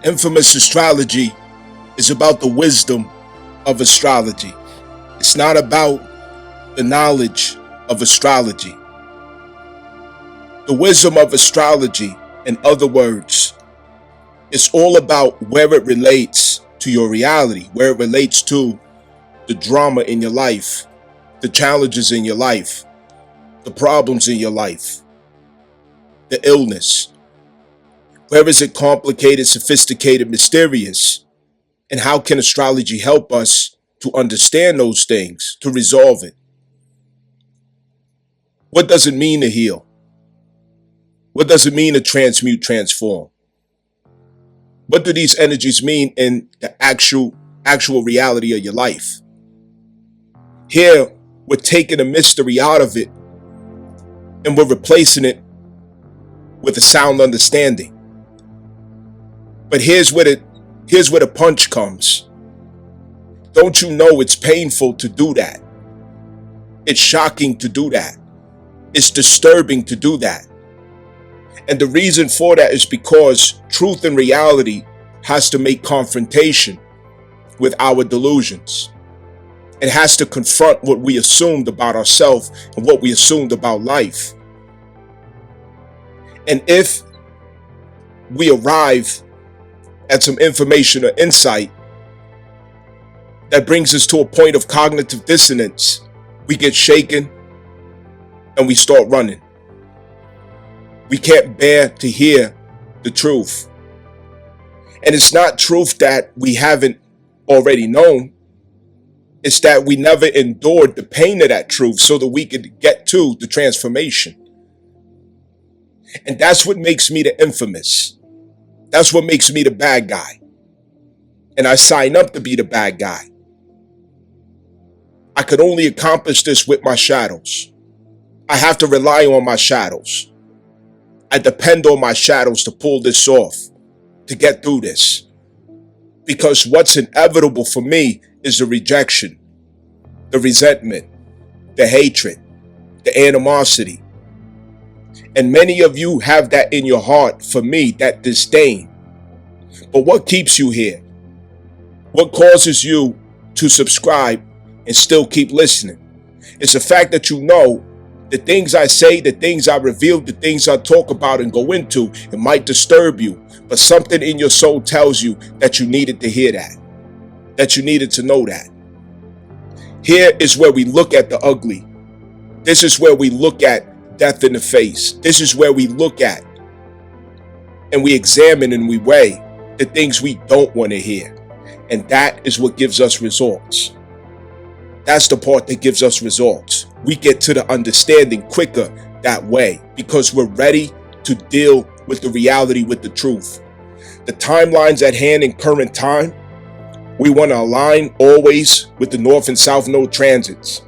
Infamous astrology is about the wisdom of astrology. It's not about the knowledge of astrology. The wisdom of astrology, in other words, it's all about where it relates to your reality, where it relates to the drama in your life, the challenges in your life, the problems in your life, the illness. Where is it complicated, sophisticated, mysterious? And how can astrology help us to understand those things, to resolve it? What does it mean to heal? What does it mean to transmute, transform? What do these energies mean in the actual reality of your life? Here, we're taking the mystery out of it and we're replacing it with a sound understanding. But here's where the punch comes. Don't you know it's painful to do that? It's shocking to do that. It's disturbing to do that. And the reason for that is because truth and reality has to make confrontation with our delusions. It has to confront what we assumed about ourselves and what we assumed about life. And if we arrive at some information or insight that brings us to a point of cognitive dissonance, we get shaken and we start running. We can't bear to hear the truth. And it's not truth that we haven't already known. It's that we never endured the pain of that truth so that we could get to the transformation. And that's what makes me the infamous. That's what makes me the bad guy. And I sign up to be the bad guy. I could only accomplish this with my shadows. I have to rely on my shadows. I depend on my shadows to pull this off, to get through this. Because what's inevitable for me is the rejection, the resentment, the hatred, the animosity. And many of you have that in your heart for me, that disdain. But what keeps you here? What causes you to subscribe and still keep listening? It's the fact that you know the things I say, the things I reveal, the things I talk about and go into, it might disturb you, but something in your soul tells you that you needed to hear that you needed to know that. Here is where we look at the ugly. This is where we look at death in the face. This is where we look at and we examine and we weigh the things we don't want to hear. And that is what gives us results. That's the part that gives us results. We get to the understanding quicker that way because we're ready to deal with the reality, with the truth. The timelines at hand in current time, we want to align always with the North and South Node transits.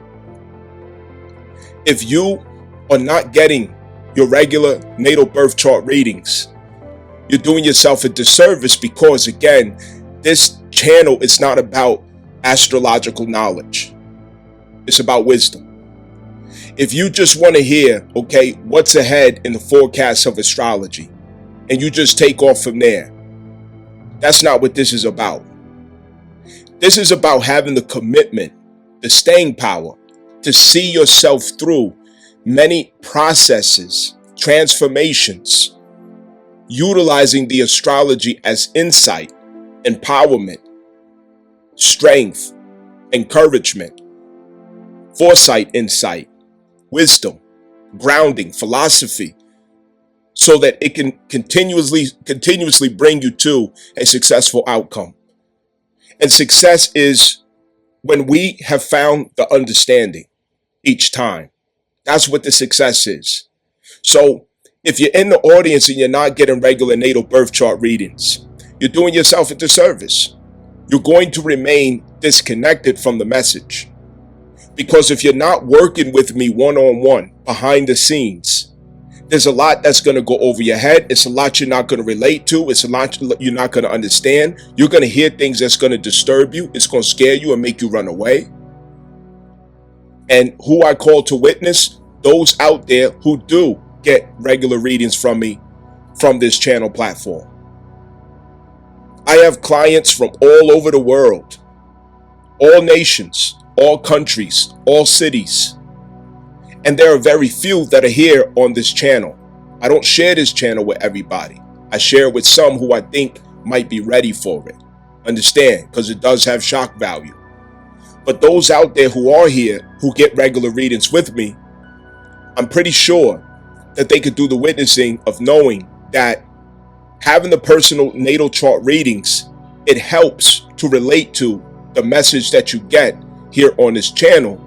If you are not getting your regular natal birth chart readings, you're doing yourself a disservice because, again, this channel is not about astrological knowledge. It's about wisdom. If you just want to hear, okay, what's ahead in the forecast of astrology, and you just take off from there, that's not what this is about. This is about having the commitment, the staying power, to see yourself through many processes, transformations, utilizing the astrology as insight, empowerment, strength, encouragement, foresight, insight, wisdom, grounding, philosophy, so that it can continuously bring you to a successful outcome. And success is when we have found the understanding each time. That's what the success is. So if you're in the audience and you're not getting regular natal birth chart readings, you're doing yourself a disservice. You're going to remain disconnected from the message. Because if you're not working with me one-on-one, behind the scenes, there's a lot that's going to go over your head. It's a lot you're not going to relate to. It's a lot you're not going to understand. You're going to hear things that's going to disturb you. It's going to scare you and make you run away. And who I call to witness, those out there who do get regular readings from me from this channel platform. I have clients from all over the world, all nations, all countries, all cities. And there are very few that are here on this channel. I don't share this channel with everybody. I share it with some who I think might be ready for it. Understand? Because it does have shock value. But those out there who are here, who get regular readings with me, I'm pretty sure that they could do the witnessing of knowing that having the personal natal chart readings, it helps to relate to the message that you get here on this channel.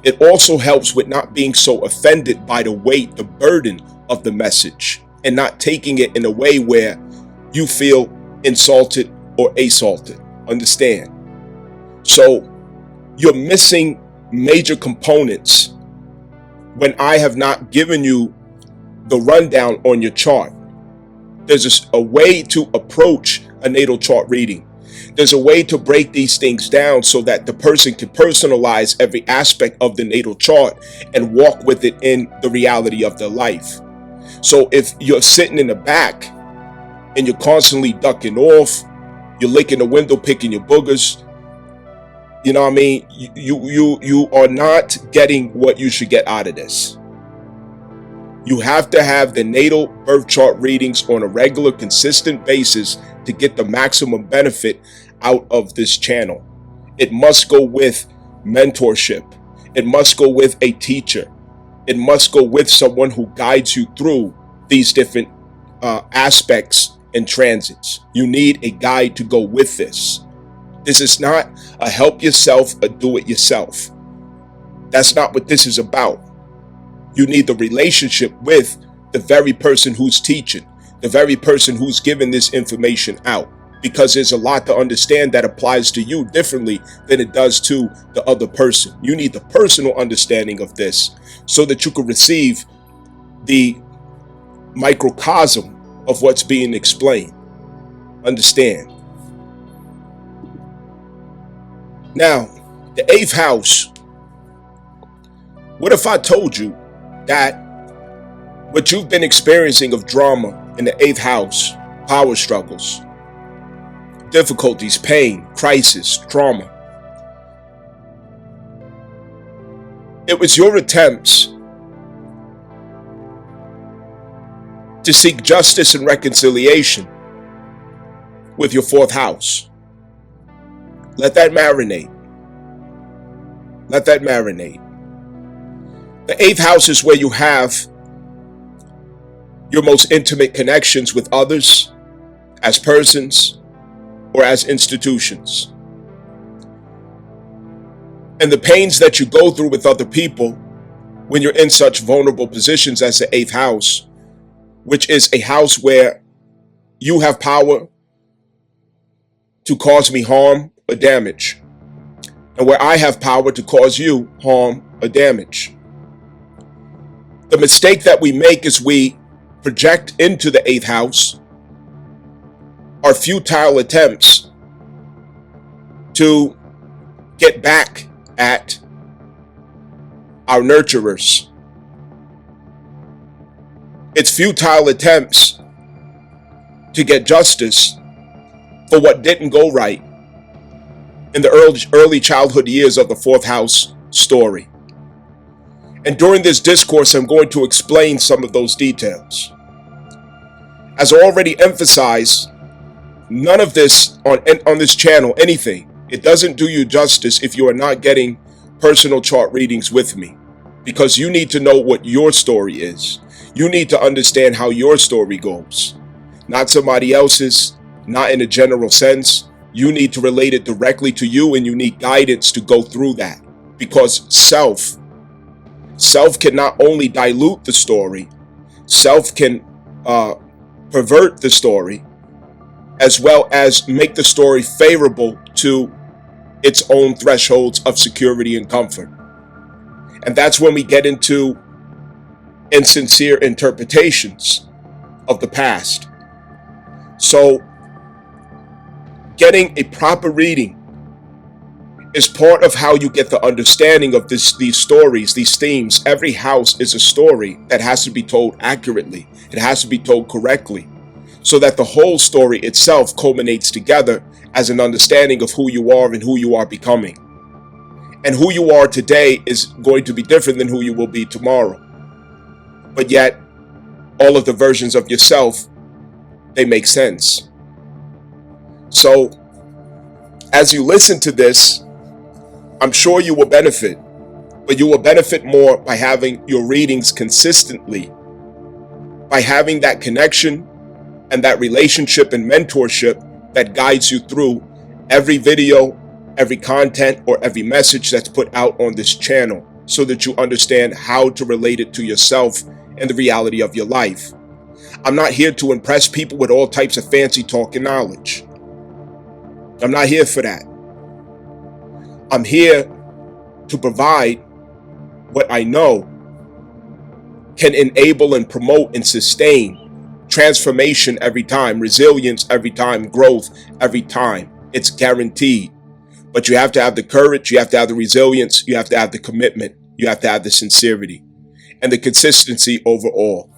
It also helps with not being so offended by the weight, the burden of the message, and not taking it in a way where you feel insulted or assaulted. Understand? So you're missing major components when I have not given you the rundown on your chart. There's a way to approach a natal chart reading. There's a way to break these things down so that the person can personalize every aspect of the natal chart and walk with it in the reality of their life. So if you're sitting in the back and you're constantly ducking off, you're licking the window, picking your boogers, you know what I mean? You are not getting what you should get out of this. You have to have the natal birth chart readings on a regular, consistent basis to get the maximum benefit out of this channel. It must go with mentorship. It must go with a teacher. It must go with someone who guides you through these different aspects and transits. You need a guide to go with this. This is not a help yourself or do it yourself. That's not what this is about. You need the relationship with the very person who's teaching, the very person who's giving this information out, because there's a lot to understand that applies to you differently than it does to the other person. You need the personal understanding of this so that you can receive the microcosm of what's being explained. Understand? Now, the 8th house. What if I told you that what you've been experiencing of drama in the 8th house, power struggles, difficulties, pain, crisis, trauma, it was your attempts to seek justice and reconciliation with your 4th house. Let that marinate. Let that marinate. The 8th house is where you have your most intimate connections with others, as persons or as institutions. And the pains that you go through with other people when you're in such vulnerable positions as the 8th house, which is a house where you have power to cause me harm or damage, and where I have power to cause you harm or damage. The mistake that we make is we project into the 8th house our futile attempts to get back at our nurturers. It's futile attempts to get justice for what didn't go right in the early childhood years of the 4th house story. And during this discourse, I'm going to explain some of those details. As I already emphasized, none of this on this channel, anything, it doesn't do you justice if you are not getting personal chart readings with me, because you need to know what your story is. You need to understand how your story goes, not somebody else's, not in a general sense. You need to relate it directly to you, and you need guidance to go through that, because self can not only dilute the story, self can pervert the story, as well as make the story favorable to its own thresholds of security and comfort. And that's when we get into insincere interpretations of the past. So getting a proper reading is part of how you get the understanding of these stories, these themes. Every house is a story that has to be told accurately. It has to be told correctly. so that the whole story itself culminates together as an understanding of who you are and who you are becoming. And who you are today is going to be different than who you will be tomorrow. But yet, all of the versions of yourself, they make sense. So, as you listen to this, I'm sure you will benefit, but you will benefit more by having your readings consistently, by having that connection and that relationship and mentorship that guides you through every video, every content, or every message that's put out on this channel, so that you understand how to relate it to yourself and the reality of your life. I'm not here to impress people with all types of fancy talk and knowledge. I'm not here for that. I'm here to provide what I know can enable and promote and sustain transformation every time, resilience every time, growth every time. It's guaranteed. But you have to have the courage, you have to have the resilience, you have to have the commitment, you have to have the sincerity and the consistency overall.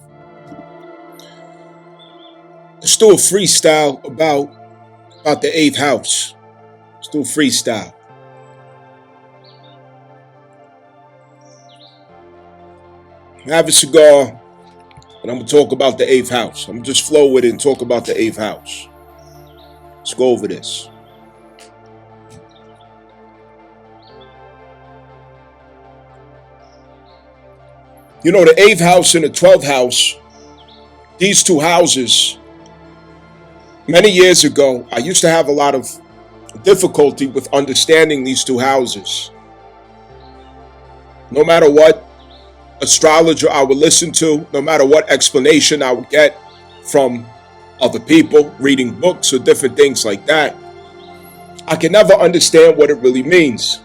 Let's do a freestyle about the 8th house. Let's do a freestyle. Have a cigar, and I'm going to talk about the 8th house. I'm going to just flow with it and talk about the 8th house. Let's go over this. You know, the 8th house and the 12th house, these two houses, many years ago, I used to have a lot of difficulty with understanding these two houses. No matter what astrologer I would listen to, no matter what explanation I would get from other people, reading books or different things like that, I can never understand what it really means.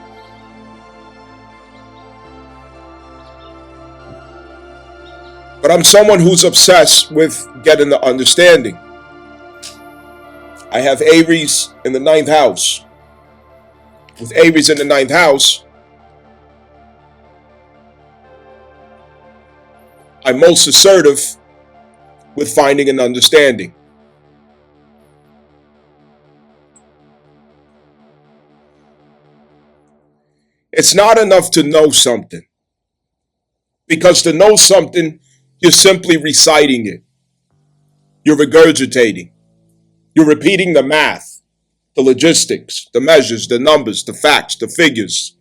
But I'm someone who's obsessed with getting the understanding. I have Aries in the 9th house. With Aries in the 9th house, I'm most assertive with finding an understanding. It's not enough to know something, because to know something, you're simply reciting it. You're regurgitating. You're repeating the math, the logistics, the measures, the numbers, the facts, the figures.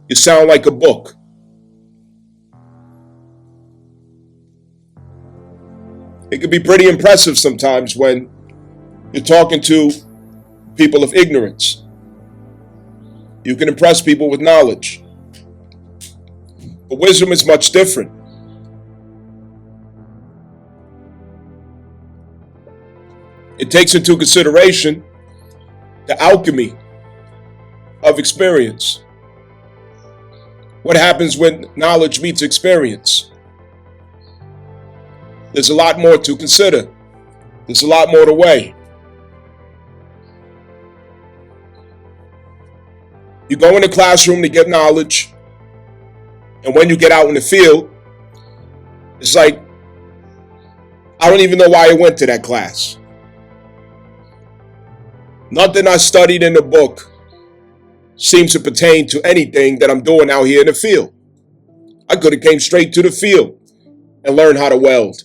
You sound like a book. It can be pretty impressive sometimes when you're talking to people of ignorance. You can impress people with knowledge. But wisdom is much different. It takes into consideration the alchemy of experience. What happens when knowledge meets experience? There's a lot more to consider. There's a lot more to weigh. You go in the classroom to get knowledge, and when you get out in the field, it's like, I don't even know why I went to that class. Nothing I studied in the book seems to pertain to anything that I'm doing out here in the field. I could have came straight to the field and learned how to weld.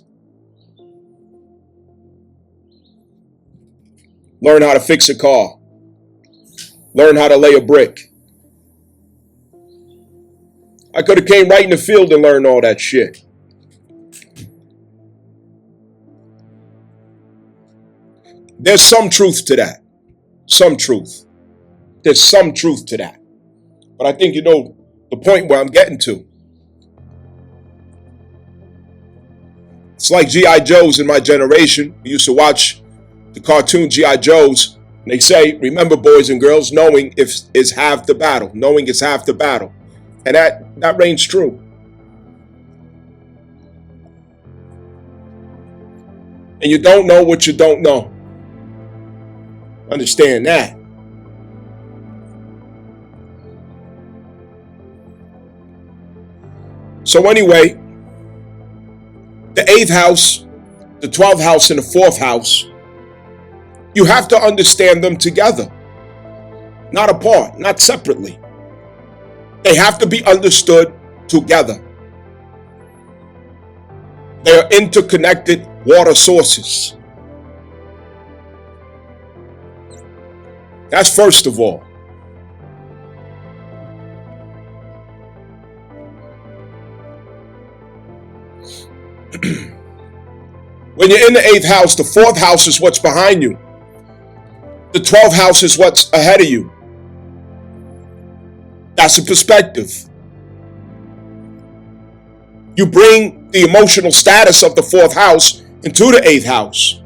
Learn how to fix a car. Learn how to lay a brick. I could have came right in the field and learned all that shit. There's some truth to that. Some truth. There's some truth to that. But I think you know the point where I'm getting to. It's like G.I. Joes in my generation. We used to watch the cartoon G.I. Joes. And they say, remember, boys and girls, knowing is half the battle. Knowing is half the battle. And that reigns true. And you don't know what you don't know. Understand that. So anyway, the 8th house the 12th house and the 4th house, you have to understand them together, not apart, not separately. They have to be understood together. They are interconnected water sources. That's first of all. When you're in the 8th house, the 4th house is what's behind you. The 12th house is what's ahead of you. That's a perspective. You bring the emotional status of the 4th house into the 8th house.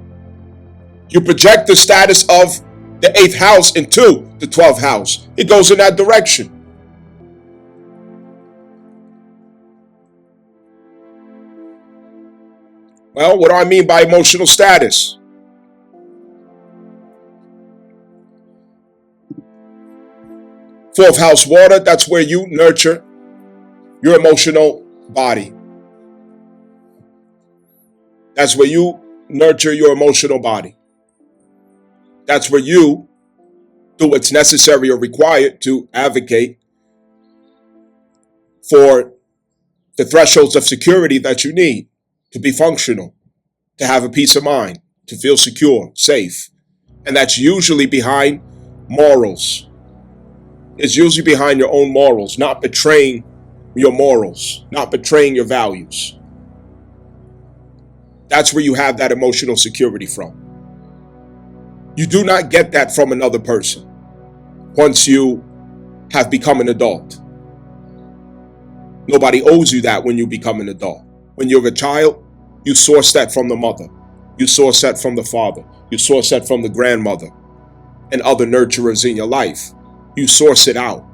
You project the status of the 8th house into the 12th house. It goes in that direction. Well, what do I mean by emotional status? Fourth house water, that's where you nurture your emotional body. That's where you nurture your emotional body. That's where you do what's necessary or required to advocate for the thresholds of security that you need to be functional, to have a peace of mind, to feel secure, safe. And that's usually behind morals. It's usually behind your own morals, not betraying your morals, not betraying your values. That's where you have that emotional security from. You do not get that from another person once you have become an adult. Nobody owes you that when you become an adult. When you're a child, you source that from the mother. You source that from the father. You source that from the grandmother and other nurturers in your life. You source it out.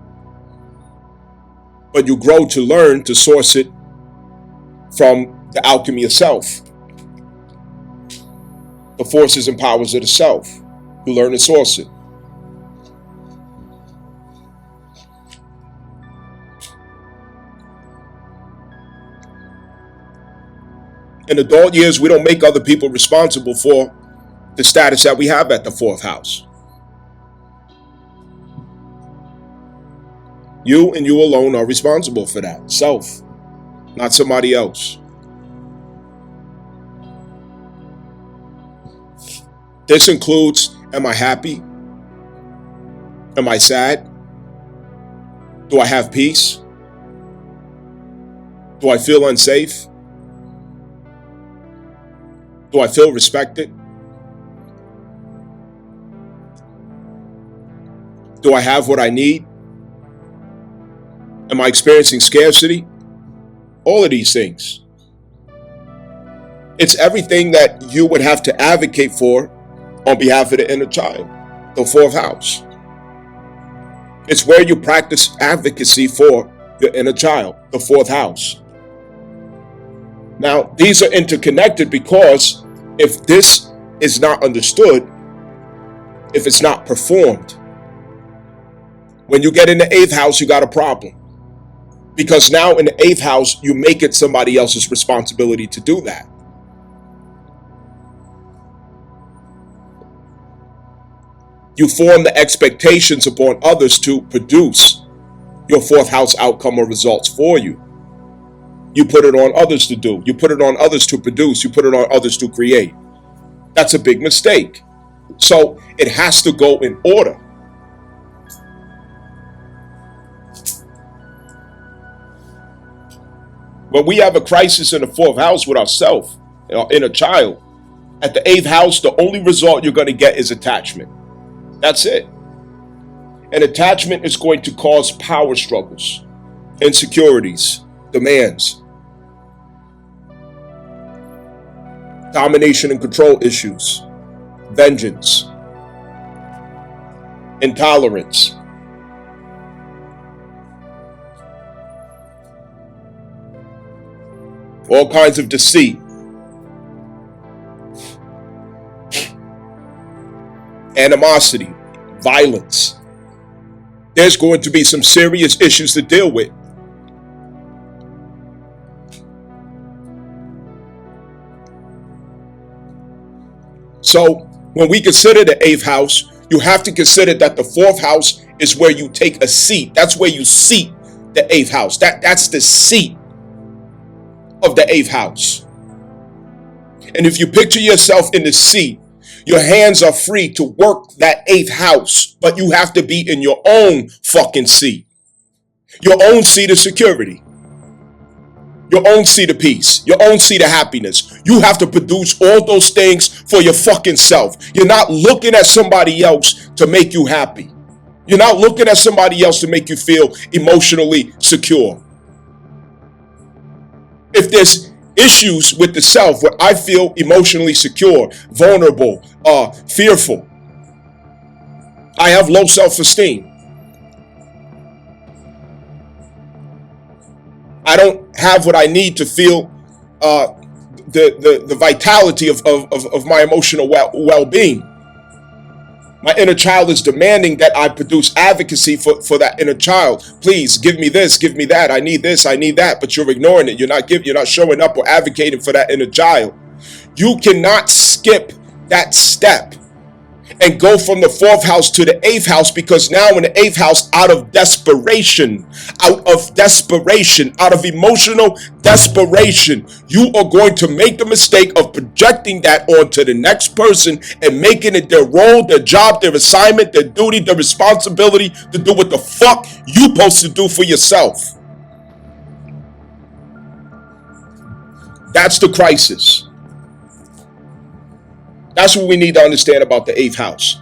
But you grow to learn to source it from the alchemy of self. The forces and powers of the self. You learn to source it. In adult years, we don't make other people responsible for the status that we have at the 4th house. You and you alone are responsible for that. Self, not somebody else. This includes, am I happy? Am I sad? Do I have peace? Do I feel unsafe? Do I feel respected? Do I have what I need? Am I experiencing scarcity? All of these things. It's everything that you would have to advocate for on behalf of the inner child, the 4th house. It's where you practice advocacy for your inner child, the 4th house. Now, these are interconnected because if this is not understood, if it's not performed, when you get in the 8th house, you got a problem. Because now in the 8th house, you make it somebody else's responsibility to do that. You form the expectations upon others to produce your 4th house outcome or results for you. You put it on others to do. You put it on others to produce. You put it on others to create. That's a big mistake. So it has to go in order. When we have a crisis in the 4th house with ourselves, our inner child, at the 8th house, the only result you're going to get is attachment. That's it. And attachment is going to cause power struggles, insecurities, demands, domination and control issues, vengeance, intolerance. All kinds of deceit, animosity, violence. There's going to be some serious issues to deal with. So when we consider the eighth house, you have to consider that the fourth house is where you take a seat. That's where you seat the eighth house. That's the seat of the eighth house. And if you picture yourself in the seat, your hands are free to work that eighth house, but you have to be in your own fucking seat. Your own seat of security. Your own seat of peace. Your own seat of happiness. You have to produce all those things for your fucking self. You're not looking at somebody else to make you happy. You're not looking at somebody else to make you feel emotionally secure. If there's issues with the self where I feel emotionally secure, vulnerable, fearful, I have low self-esteem, I don't have what I need to feel the vitality of my emotional well-being. My inner child is demanding that I produce advocacy for that inner child. Please give me this, give me that. I need this, I need that. But you're ignoring it. You're not showing up or advocating for that inner child. You cannot skip that step and go from the fourth house to the eighth house, because now in the eighth house, out of desperation, out of emotional desperation, you are going to make the mistake of projecting that onto the next person and making it their role, their job, their assignment, their duty, their responsibility to do what the fuck you supposed to do for yourself. That's the crisis. That's what we need to understand about the eighth house.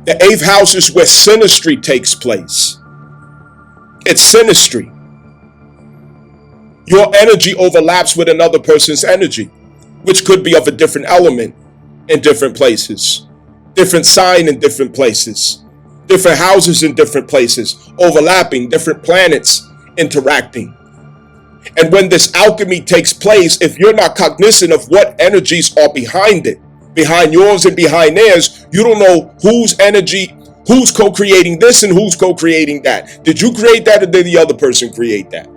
The eighth house is where synastry takes place. It's synastry. Your energy overlaps with another person's energy, which could be of a different element in different places, different sign in different places, different houses in different places, overlapping, different planets interacting. And when this alchemy takes place, if you're not cognizant of what energies are behind it, behind yours and behind theirs, you don't know whose energy, who's co-creating this and who's co-creating that. Did you create that, or did the other person create that?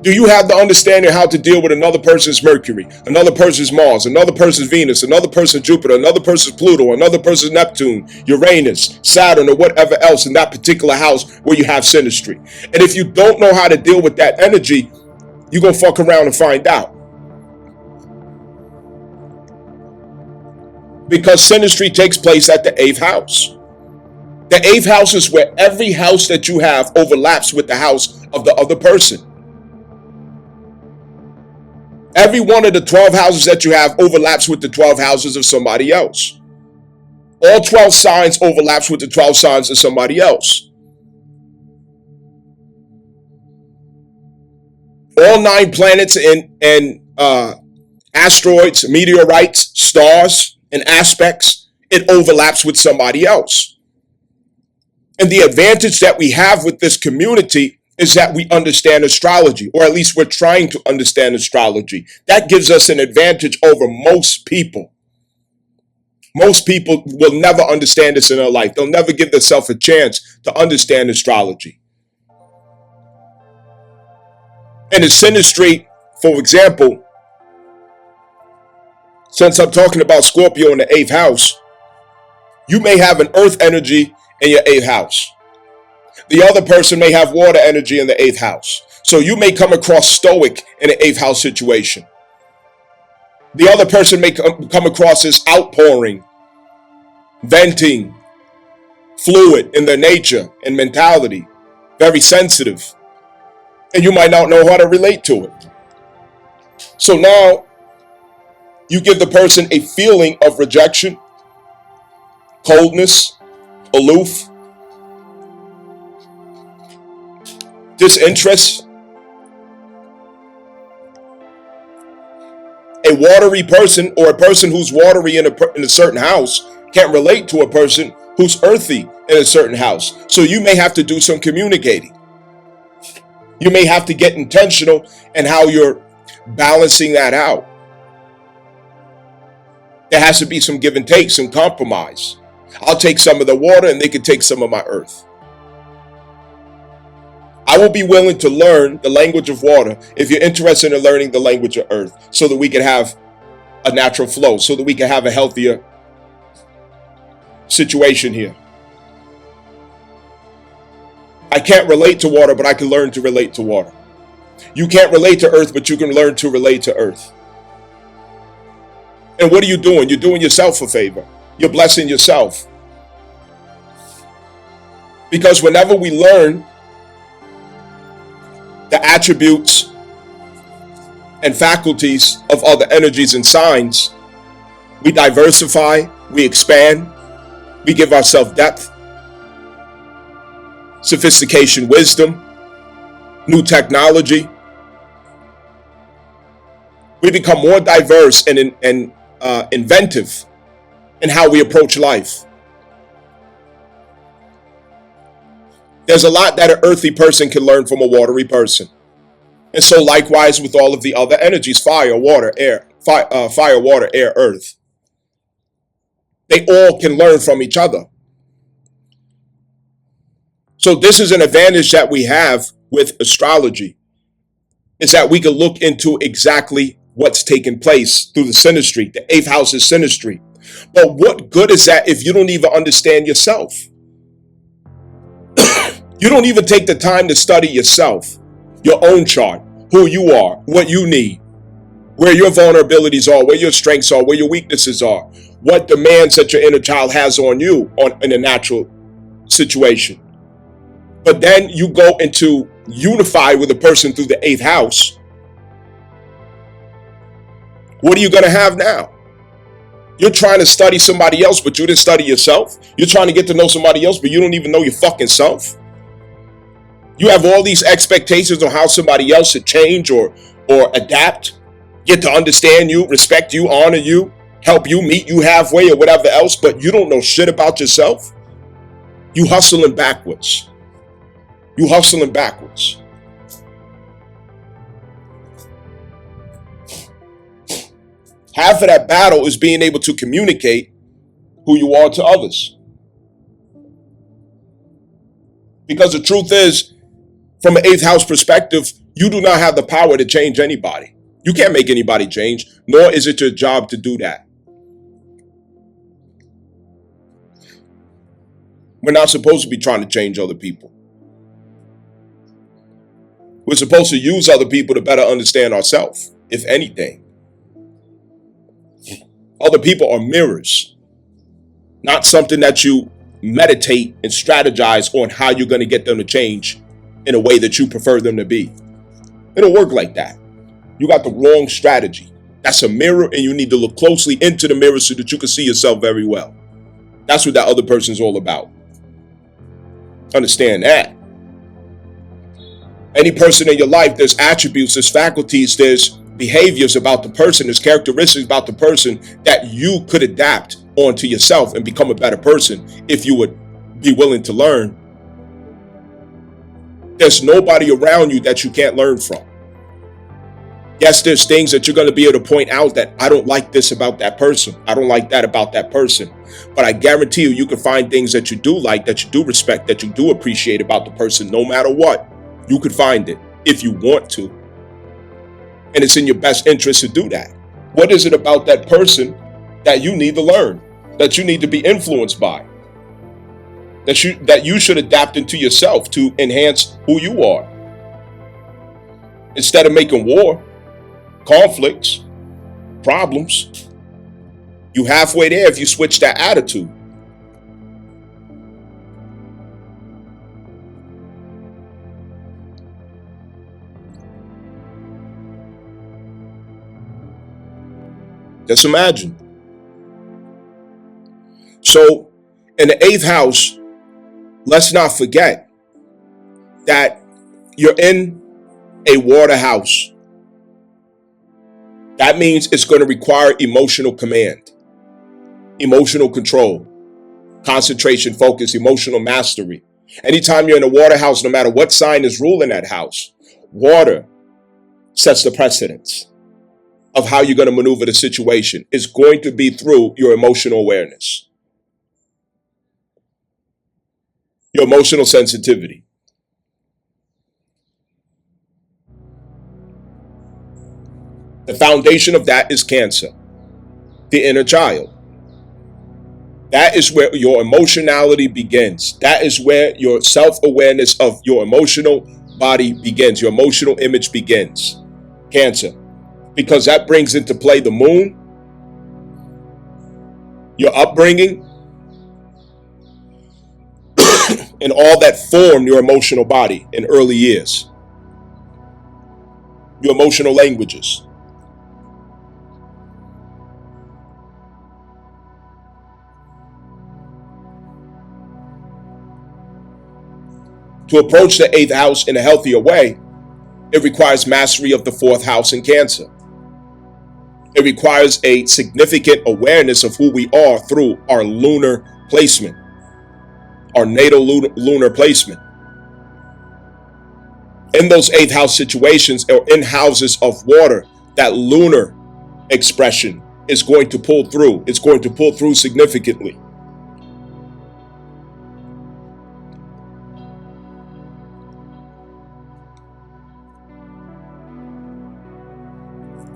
Do you have the understanding how to deal with another person's Mercury, another person's Mars, another person's Venus, another person's Jupiter, another person's Pluto, another person's Neptune, Uranus, Saturn, or whatever else in that particular house where you have synastry? And if you don't know how to deal with that energy, you're going to fuck around and find out. Because synastry takes place at the eighth house. The eighth house is where every house that you have overlaps with the house of the other person. Every one of the 12 houses that you have overlaps with the 12 houses of somebody else. All 12 signs overlaps with the 12 signs of somebody else. All 9 planets and asteroids, meteorites, stars, and aspects, it overlaps with somebody else. And the advantage that we have with this community is that we understand astrology, or at least we're trying to understand astrology. That gives us an advantage over most people. Most people will never understand this in their life. They'll never give themselves a chance to understand astrology. And the synastry, for example, since I'm talking about Scorpio in the 8th house, you may have an earth energy in your 8th house. The other person may have water energy in the 8th house. So you may come across stoic in an 8th house situation. The other person may come across as outpouring, venting, fluid in their nature and mentality, very sensitive. And you might not know how to relate to it. So now you give the person a feeling of rejection, coldness, aloof, disinterest. A watery person, or a person who's watery in a certain house, can't relate to a person who's earthy in a certain house. So you may have to do some communicating. You may have to get intentional in how you're balancing that out. There has to be some give and take, some compromise. I'll take some of the water and they can take some of my earth. I will be willing to learn the language of water if you're interested in learning the language of earth, so that we can have a natural flow, so that we can have a healthier situation here. I can't relate to water, but I can learn to relate to water. You can't relate to earth, but you can learn to relate to earth. And what are you doing? You're doing yourself a favor. You're blessing yourself. Because whenever we learn the attributes and faculties of other energies and signs, we diversify, we expand, we give ourselves depth, sophistication, wisdom, new technology. We become more diverse and inventive in how we approach life. There's a lot that an earthy person can learn from a watery person. And so likewise with all of the other energies, fire, water, air, fire, water, air, earth. They all can learn from each other. So this is an advantage that we have with astrology, is that we can look into exactly what's taking place through the synastry, the 8th house's synastry. But what good is that if you don't even understand yourself? You don't even take the time to study yourself, your own chart, who you are, what you need, where your vulnerabilities are, where your strengths are, where your weaknesses are, what demands that your inner child has on you in a natural situation. But then you go into unify with a person through the 8th house. What are you going to have now? You're trying to study somebody else, but you didn't study yourself. You're trying to get to know somebody else, but you don't even know your fucking self. You have all these expectations on how somebody else should change or adapt, get to understand you, respect you, honor you, help you, meet you halfway or whatever else, but you don't know shit about yourself. You hustling backwards. You hustling backwards. Half of that battle is being able to communicate who you are to others. Because the truth is, from an 8th house perspective, you do not have the power to change anybody. You can't make anybody change, nor is it your job to do that. We're not supposed to be trying to change other people. We're supposed to use other people to better understand ourselves, if anything. Other people are mirrors, not something that you meditate and strategize on how you're going to get them to change in a way that you prefer them to be. It don't work like that. You got the wrong strategy. That's a mirror, and you need to look closely into the mirror so that you can see yourself very well. That's what that other person's all about. Understand that. Any person in your life, there's attributes, there's faculties, there's behaviors about the person, there's characteristics about the person that you could adapt onto yourself and become a better person if you would be willing to learn. There's nobody around you that you can't learn from. Yes, there's things that you're going to be able to point out that I don't like this about that person. I don't like that about that person. But I guarantee you can find things that you do like, that you do respect, that you do appreciate about the person, no matter what. You could find it if you want to. And it's in your best interest to do that. What is it about that person that you need to learn, that you need to be influenced by, that you should adapt into yourself to enhance who you are? Instead of making war, conflicts, problems, you halfway there if you switch that attitude. Just imagine. So in the 8th house, let's not forget that you're in a water house. That means it's going to require emotional command, emotional control, concentration, focus, emotional mastery. Anytime you're in a water house, no matter what sign is ruling that house, water sets the precedence of how you're going to maneuver the situation. Is going to be through your emotional awareness, your emotional sensitivity. The foundation of that is Cancer, the inner child. That is where your emotionality begins. That is where your self-awareness of your emotional body begins. Your emotional image begins. Cancer. Because that brings into play the moon, your upbringing, and all that formed your emotional body in early years. Your emotional languages. To approach the 8th house in a healthier way, it requires mastery of the 4th house in Cancer. It requires a significant awareness of who we are through our lunar placement, our natal lunar placement. In those 8th house situations or in houses of water, that lunar expression is going to pull through. It's going to pull through significantly.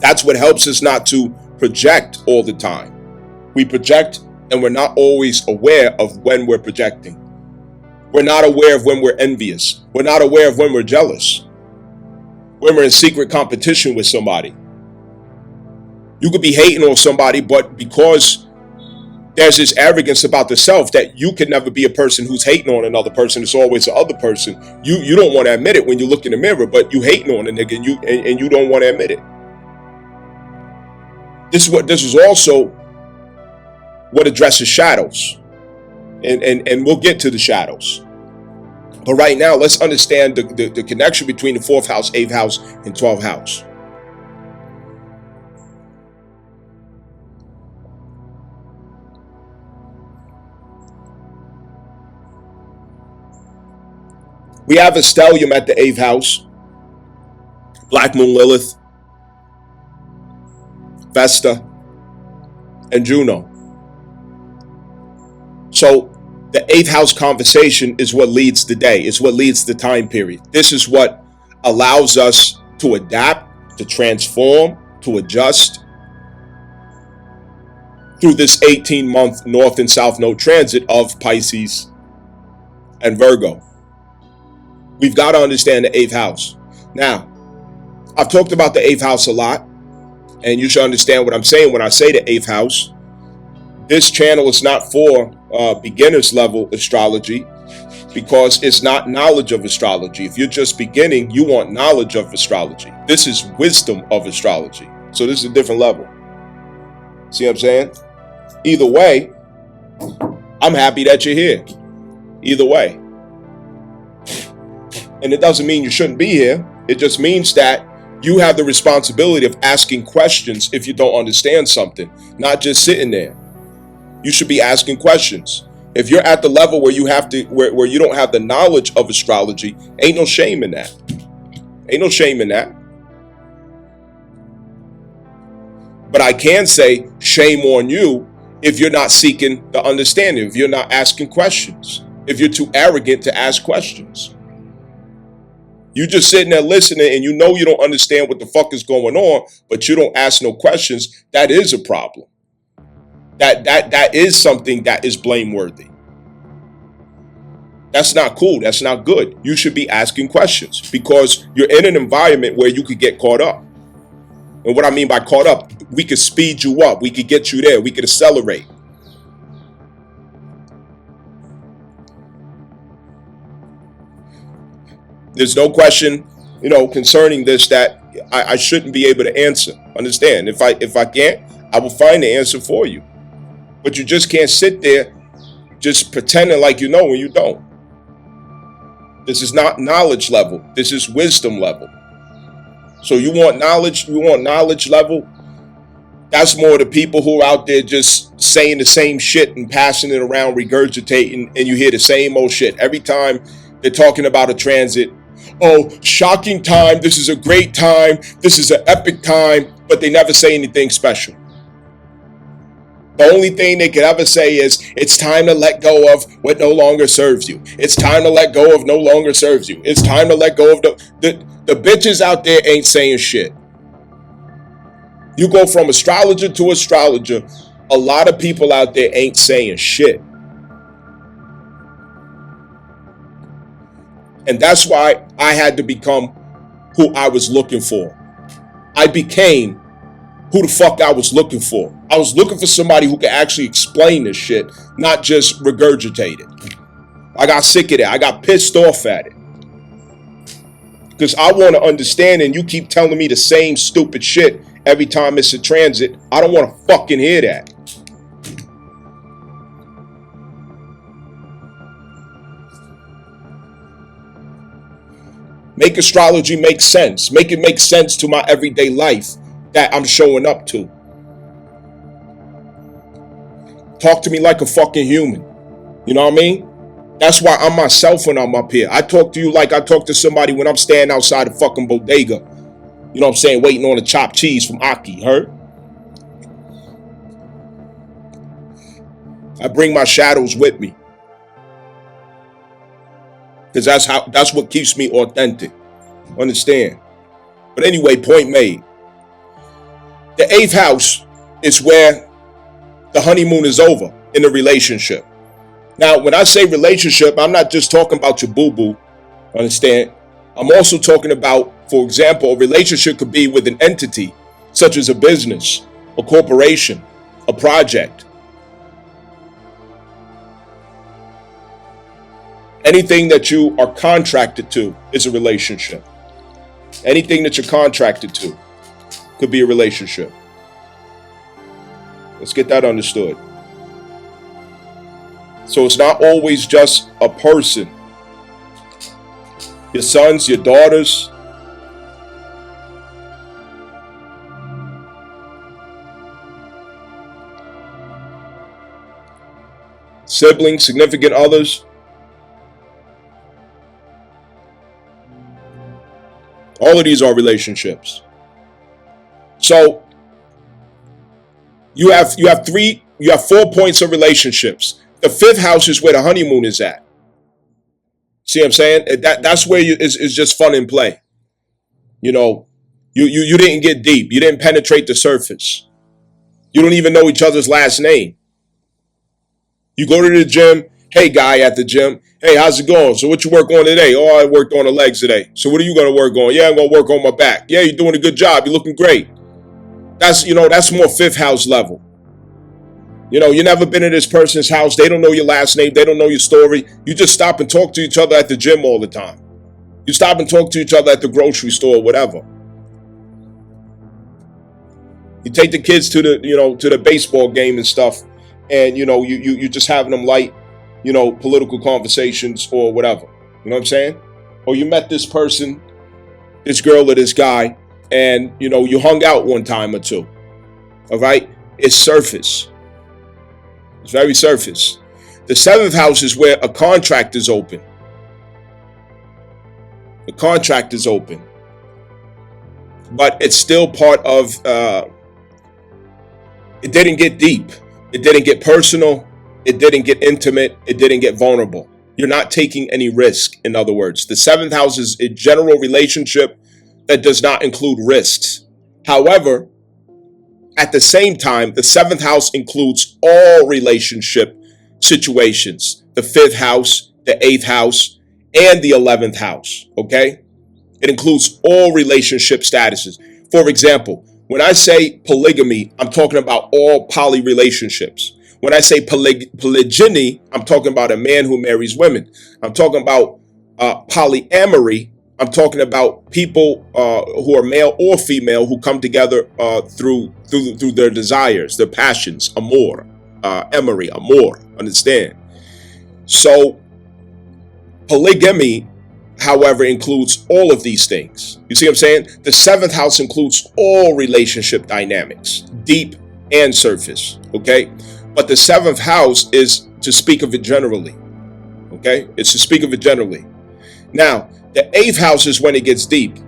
That's what helps us not to project all the time. We project and we're not always aware of when we're projecting. We're not aware of when we're envious. We're not aware of when we're jealous. When we're in secret competition with somebody. You could be hating on somebody, but because there's this arrogance about the self that you can never be a person who's hating on another person. It's always the other person. You don't want to admit it when you look in the mirror, but you hating on a nigga and you don't want to admit it. This is also what addresses shadows. And we'll get to the shadows. But right now, let's understand the connection between the 4th house, 8th house, and 12th house. We have a stellium at the 8th house, Black Moon Lilith, Vesta, and Juno. So the 8th house conversation is what leads the day. It's what leads the time period. This is what allows us to adapt, to transform, to adjust through this 18-month North and South Node transit of Pisces and Virgo. We've got to understand the 8th house. Now, I've talked about the 8th house a lot, and you should understand what I'm saying when I say the 8th house. This channel is not for beginners level astrology because it's not knowledge of astrology. If you're just beginning, you want knowledge of astrology. This is wisdom of astrology. So this is a different level. See what I'm saying? Either way, I'm happy that you're here. Either way. And it doesn't mean you shouldn't be here. It just means that you have the responsibility of asking questions if you don't understand something, not just sitting there. You should be asking questions. If you're at the level where you have to, where you don't have the knowledge of astrology, ain't no shame in that. Ain't no shame in that. But I can say shame on you if you're not seeking the understanding, if you're not asking questions, if you're too arrogant to ask questions. You just sitting there listening and you know you don't understand what the fuck is going on, but you don't ask no questions. That is a problem. That is something that is blameworthy. That's not cool. That's not good. You should be asking questions because you're in an environment where you could get caught up. And what I mean by caught up, we could speed you up. We could get you there. We could accelerate. There's no question, concerning this that I shouldn't be able to answer. Understand? If I can't, I will find the answer for you. But you just can't sit there just pretending like you know when you don't. This is not knowledge level. This is wisdom level. So you want knowledge level? That's more the people who are out there just saying the same shit and passing it around, regurgitating, and you hear the same old shit. Every time they're talking about a transit, oh, shocking time, this is a great time, this is an epic time, but they never say anything special. The only thing they could ever say is, it's time to let go of what no longer serves you. It's time to let go of no longer serves you. It's time to let go of the bitches out there ain't saying shit. You go from astrologer to astrologer, a lot of people out there ain't saying shit. And that's why I had to become who I was looking for. I became who the fuck I was looking for. I was looking for somebody who could actually explain this shit, not just regurgitate it. I got sick of that. I got pissed off at it. Because I want to understand, and you keep telling me the same stupid shit every time it's a transit. I don't want to fucking hear that. Make astrology make sense. Make it make sense to my everyday life that I'm showing up to. Talk to me like a fucking human. You know what I mean? That's why I'm myself when I'm up here. I talk to you like I talk to somebody when I'm standing outside a fucking bodega. You know what I'm saying? Waiting on a chopped cheese from Aki, heard? I bring my shadows with me. Because that's what keeps me authentic. Understand? But anyway, point made. The 8th house is where the honeymoon is over in the relationship. Now, when I say relationship, I'm not just talking about your boo-boo. Understand? I'm also talking about, for example, a relationship could be with an entity, such as a business, a corporation, a project. Anything that you are contracted to is a relationship. Anything that you're contracted to could be a relationship. Let's get that understood. So it's not always just a person. Your sons, your daughters. Siblings, significant others. All of these are relationships. So you have 4 points of relationships. The 5th house is where the honeymoon is at. See what I'm saying? That's where it's just fun and play. You know, you didn't get deep. You didn't penetrate the surface. You don't even know each other's last name. You go to the gym. Hey, guy at the gym. Hey, how's it going? So what you work on today? Oh, I worked on the legs today. So what are you going to work on? Yeah, I'm going to work on my back. Yeah, you're doing a good job. You're looking great. That's more 5th house level. You know, you never been in this person's house. They don't know your last name. They don't know your story. You just stop and talk to each other at the gym all the time. You stop and talk to each other at the grocery store, whatever. You take the kids to the baseball game and stuff, and you just having them light, political conversations or whatever. You know what I'm saying? Or you met this person, this girl or this guy, and you hung out one time or two. All right? It's surface. It's very surface. The 7th house is where a contract is open. The contract is open. But it's still part of, it didn't get deep. It didn't get personal. It didn't get intimate. It didn't get vulnerable. You're not taking any risk, in other words. The 7th house is a general relationship that does not include risks. However, at the same time, the 7th house includes all relationship situations. The 5th house, the 8th house, and the 11th house, okay? It includes all relationship statuses. For example, when I say polygamy, I'm talking about all poly relationships. When I say polygyny, I'm talking about a man who marries women. I'm talking about polyamory. I'm talking about people who are male or female who come together through their desires, their passions, amor, understand? So polygamy, however, includes all of these things. You see what I'm saying? The 7th house includes all relationship dynamics, deep and surface, okay? But the 7th house is to speak of it generally, okay? It's to speak of it generally. Now, the 8th house is when it gets deep.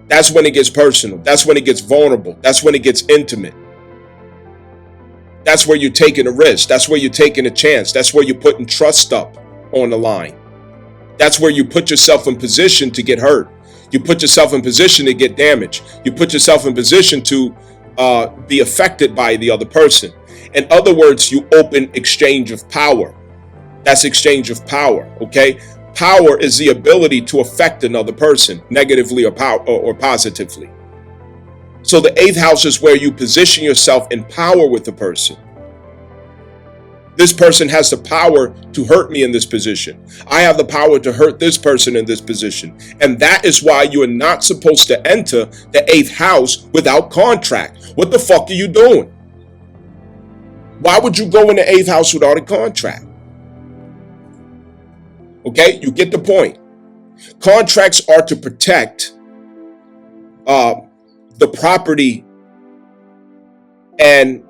That's when it gets personal. That's when it gets vulnerable. That's when it gets intimate. That's where you're taking a risk. That's where you're taking a chance. That's where you're putting trust up on the line. That's where you put yourself in position to get hurt. You put yourself in position to get damaged. You put yourself in position to be affected by the other person. In other words, you open exchange of power. That's exchange of power, okay? Power is the ability to affect another person negatively or positively. So the 8th house is where you position yourself in power with the person. This person has the power to hurt me in this position. I have the power to hurt this person in this position. And that is why you are not supposed to enter the 8th house without contract. What the fuck are you doing? Why would you go in the 8th house without a contract? Okay, you get the point. Contracts are to protect the property and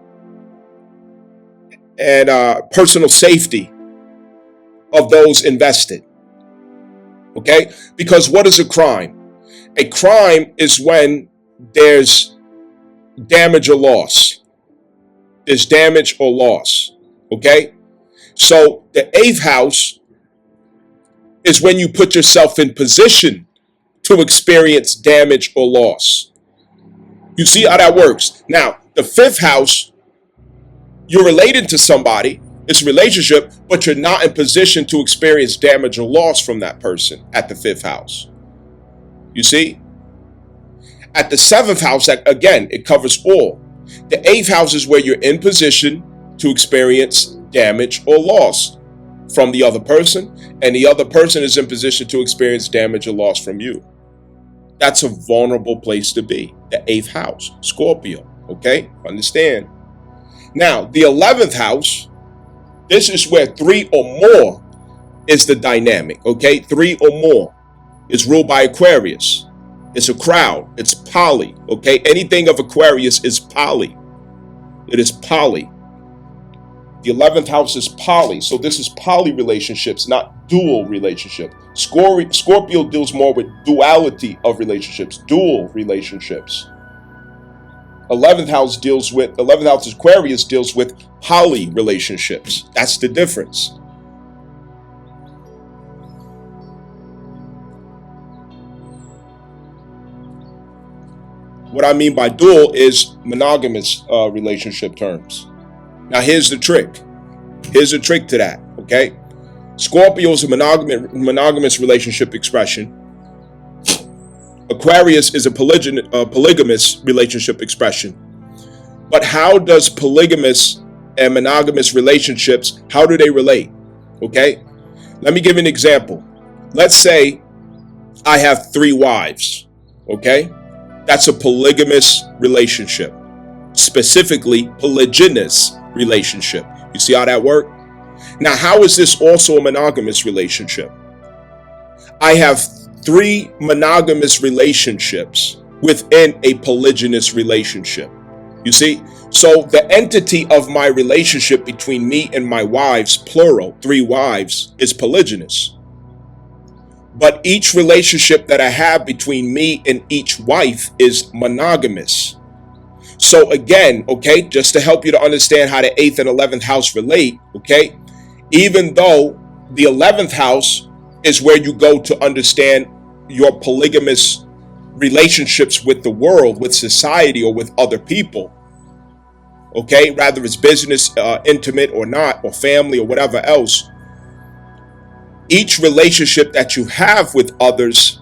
personal safety of those invested. Okay? Because what is a crime? A crime is when there's damage or loss. There's damage or loss. Okay? So the 8th house is when you put yourself in position to experience damage or loss. You see how that works? Now, the 5th house, you're related to somebody, it's a relationship, but you're not in position to experience damage or loss from that person at the 5th house. You see? At the 7th house, again, it covers all. The 8th house is where you're in position to experience damage or loss from the other person, and the other person is in position to experience damage or loss from you. That's a vulnerable place to be. The 8th house, Scorpio. Okay? Understand? Now, the 11th house, this is where 3 or more is the dynamic. Okay? 3 or more is ruled by Aquarius. It's a crowd. It's poly. Okay? Anything of Aquarius is poly. It is poly. The 11th house is poly. So this is poly relationships, not dual relationship. Scorpio deals more with duality of relationships, dual relationships. 11th house Aquarius deals with poly relationships. That's the difference. What I mean by dual is monogamous relationship terms. Now here's the trick. Here's a trick to that, okay? Scorpio is a monogamous relationship expression. Aquarius is a polygamous relationship expression. But how does polygamous and monogamous relationships, how do they relate? Okay? Let me give you an example. Let's say I have 3 wives, okay? That's a polygamous relationship. Specifically, polygynous relationship. You see how that works? Now, how is this also a monogamous relationship? I have 3 monogamous relationships within a polygynous relationship. You see? So the entity of my relationship between me and my wives, plural, 3 wives, is polygynous. But each relationship that I have between me and each wife is monogamous. So again, okay, just to help you to understand how the 8th and 11th house relate, okay, even though the 11th house is where you go to understand your polygamous relationships with the world, with society, or with other people, okay, rather it's business, intimate or not, or family or whatever else, each relationship that you have with others,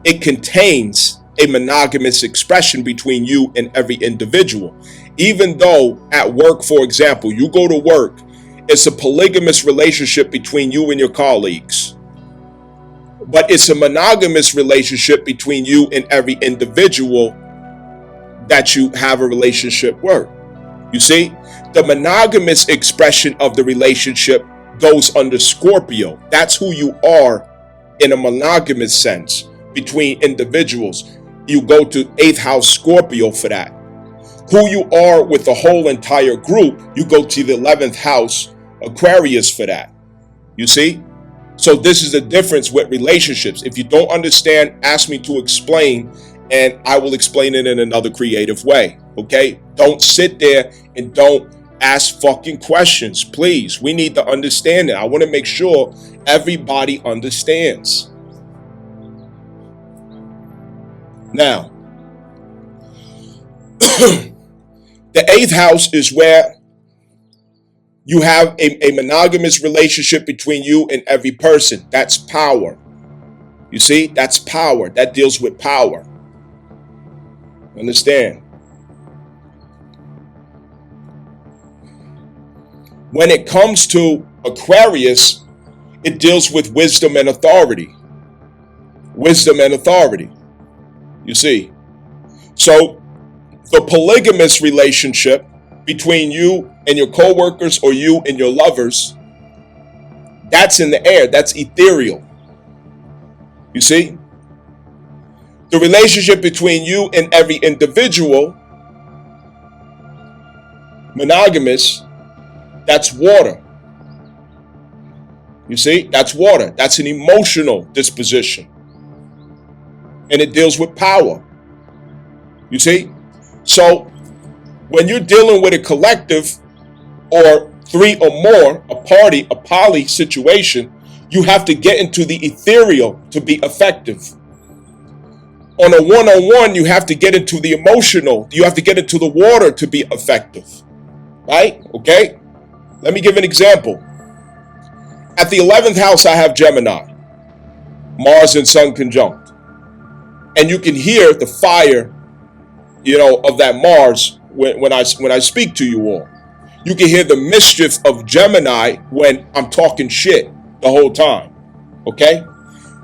it contains a monogamous expression between you and every individual. Even though at work, for example, you go to work, it's a polygamous relationship between you and your colleagues. But it's a monogamous relationship between you and every individual that you have a relationship with. You see, the monogamous expression of the relationship goes under Scorpio. That's who you are in a monogamous sense between individuals. You go to 8th house Scorpio for that. Who you are with the whole entire group, you go to the 11th house Aquarius for that. You see? So this is the difference with relationships. If you don't understand, ask me to explain, and I will explain it in another creative way. Okay? Don't sit there and don't ask fucking questions, please. We need to understand it. I want to make sure everybody understands. Now, the eighth house is where you have a monogamous relationship between you and every person. That's power. You see, that's power. That deals with power. Understand? When it comes to Aquarius, it deals with wisdom and authority. Wisdom and authority. You see? So the polygamous relationship between you and your co-workers or you and your lovers, that's in the air. That's ethereal. You see? The relationship between you and every individual, monogamous, that's water. You see? That's water. That's an emotional disposition. And it deals with power. You see? So when you're dealing with a collective or three or more, a party, a poly situation, you have to get into the ethereal to be effective. On a one-on-one, you have to get into the emotional. You have to get into the water to be effective. Right? Okay? Let me give an example. At the 11th house, I have Gemini. Mars and Sun conjunct. And you can hear the fire, of that Mars when I speak to you all. You can hear the mischief of Gemini when I'm talking shit the whole time. Okay?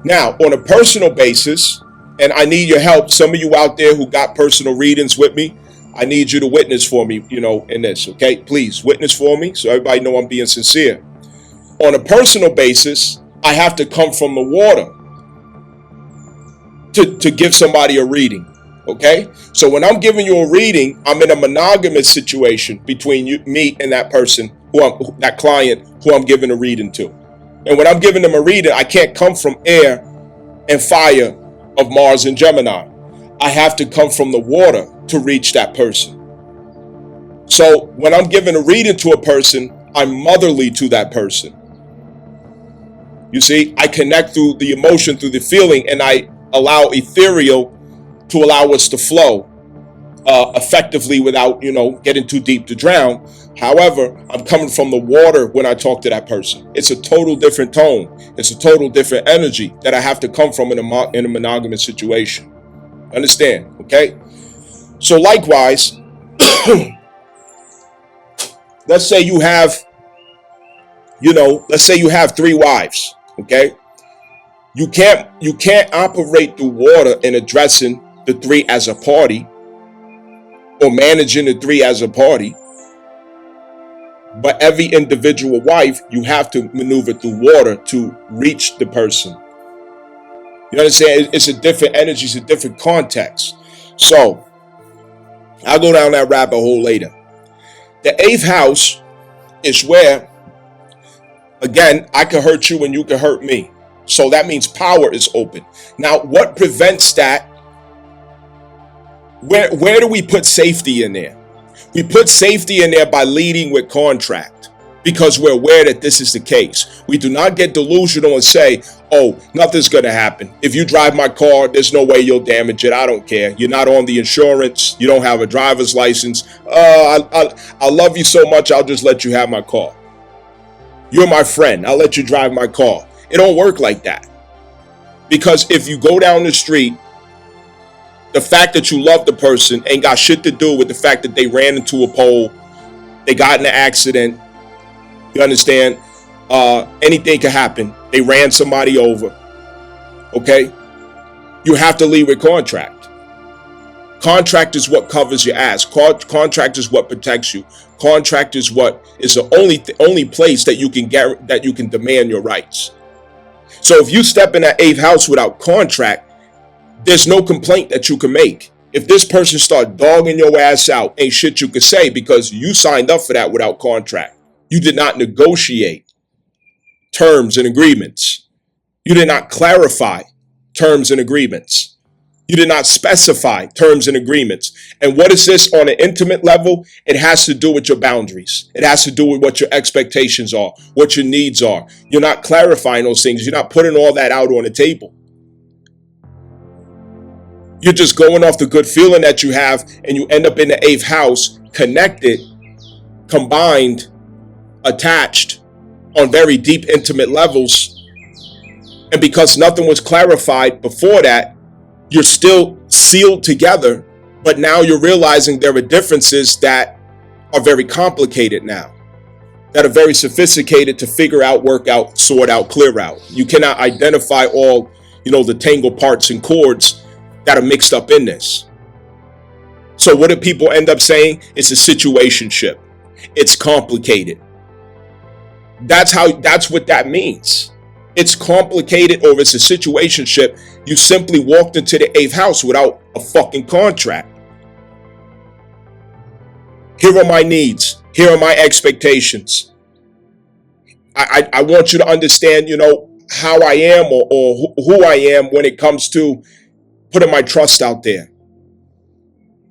Now, on a personal basis, and I need your help, some of you out there who got personal readings with me, I need you to witness for me, in this, okay? Please, witness for me so everybody know I'm being sincere. On a personal basis, I have to come from the water to give somebody a reading, okay? So when I'm giving you a reading, I'm in a monogamous situation between me and that person, that client who I'm giving a reading to. And when I'm giving them a reading, I can't come from air and fire of Mars and Gemini. I have to come from the water to reach that person. So when I'm giving a reading to a person, I'm motherly to that person. You see, I connect through the emotion, through the feeling, and I allow ethereal to allow us to flow effectively without, getting too deep to drown. However, I'm coming from the water when I talk to that person. It's a total different tone. It's a total different energy that I have to come from in a monogamous situation. Understand? Okay? So likewise, let's say you have, let's say you have 3 wives. Okay? You can't operate through water in addressing the 3 as a party or managing the 3 as a party. But every individual wife, you have to maneuver through water to reach the person. You understand? It's a different energy, it's a different context. So, I'll go down that rabbit hole later. The 8th house is where, again, I can hurt you and you can hurt me. So that means power is open. Now, what prevents that? Where do we put safety in there? We put safety in there by leading with contract because we're aware that this is the case. We do not get delusional and say, oh, nothing's going to happen. If you drive my car, there's no way you'll damage it. I don't care. You're not on the insurance. You don't have a driver's license. I love you so much, I'll just let you have my car. You're my friend. I'll let you drive my car. It don't work like that. Because if you go down the street, the fact that you love the person ain't got shit to do with the fact that they ran into a pole, they got in an accident. You understand? Anything can happen. They ran somebody over. Okay? You have to lead with contract. Contract is what covers your ass. Contract is what protects you. Contract is what is the only place that you can demand your rights. So if you step in that 8th house without contract, there's no complaint that you can make. If this person start dogging your ass out, ain't shit you could say because you signed up for that without contract. You did not negotiate terms and agreements. You did not clarify terms and agreements. You did not specify terms and agreements. And what is this on an intimate level? It has to do with your boundaries. It has to do with what your expectations are, what your needs are. You're not clarifying those things. You're not putting all that out on the table. You're just going off the good feeling that you have, and you end up in the eighth house, connected, combined, attached on very deep, intimate levels. And because nothing was clarified before that, you're still sealed together, but now you're realizing there are differences that are very complicated now, that are very sophisticated to figure out, work out, sort out, clear out. You cannot identify all, the tangled parts and chords that are mixed up in this. So what do people end up saying? It's a situationship. It's complicated. That's what that means. It's complicated, or it's a situationship. You simply walked into the eighth house without a fucking contract. Here are my needs. Here are my expectations. I want you to understand, how I am or who I am when it comes to putting my trust out there.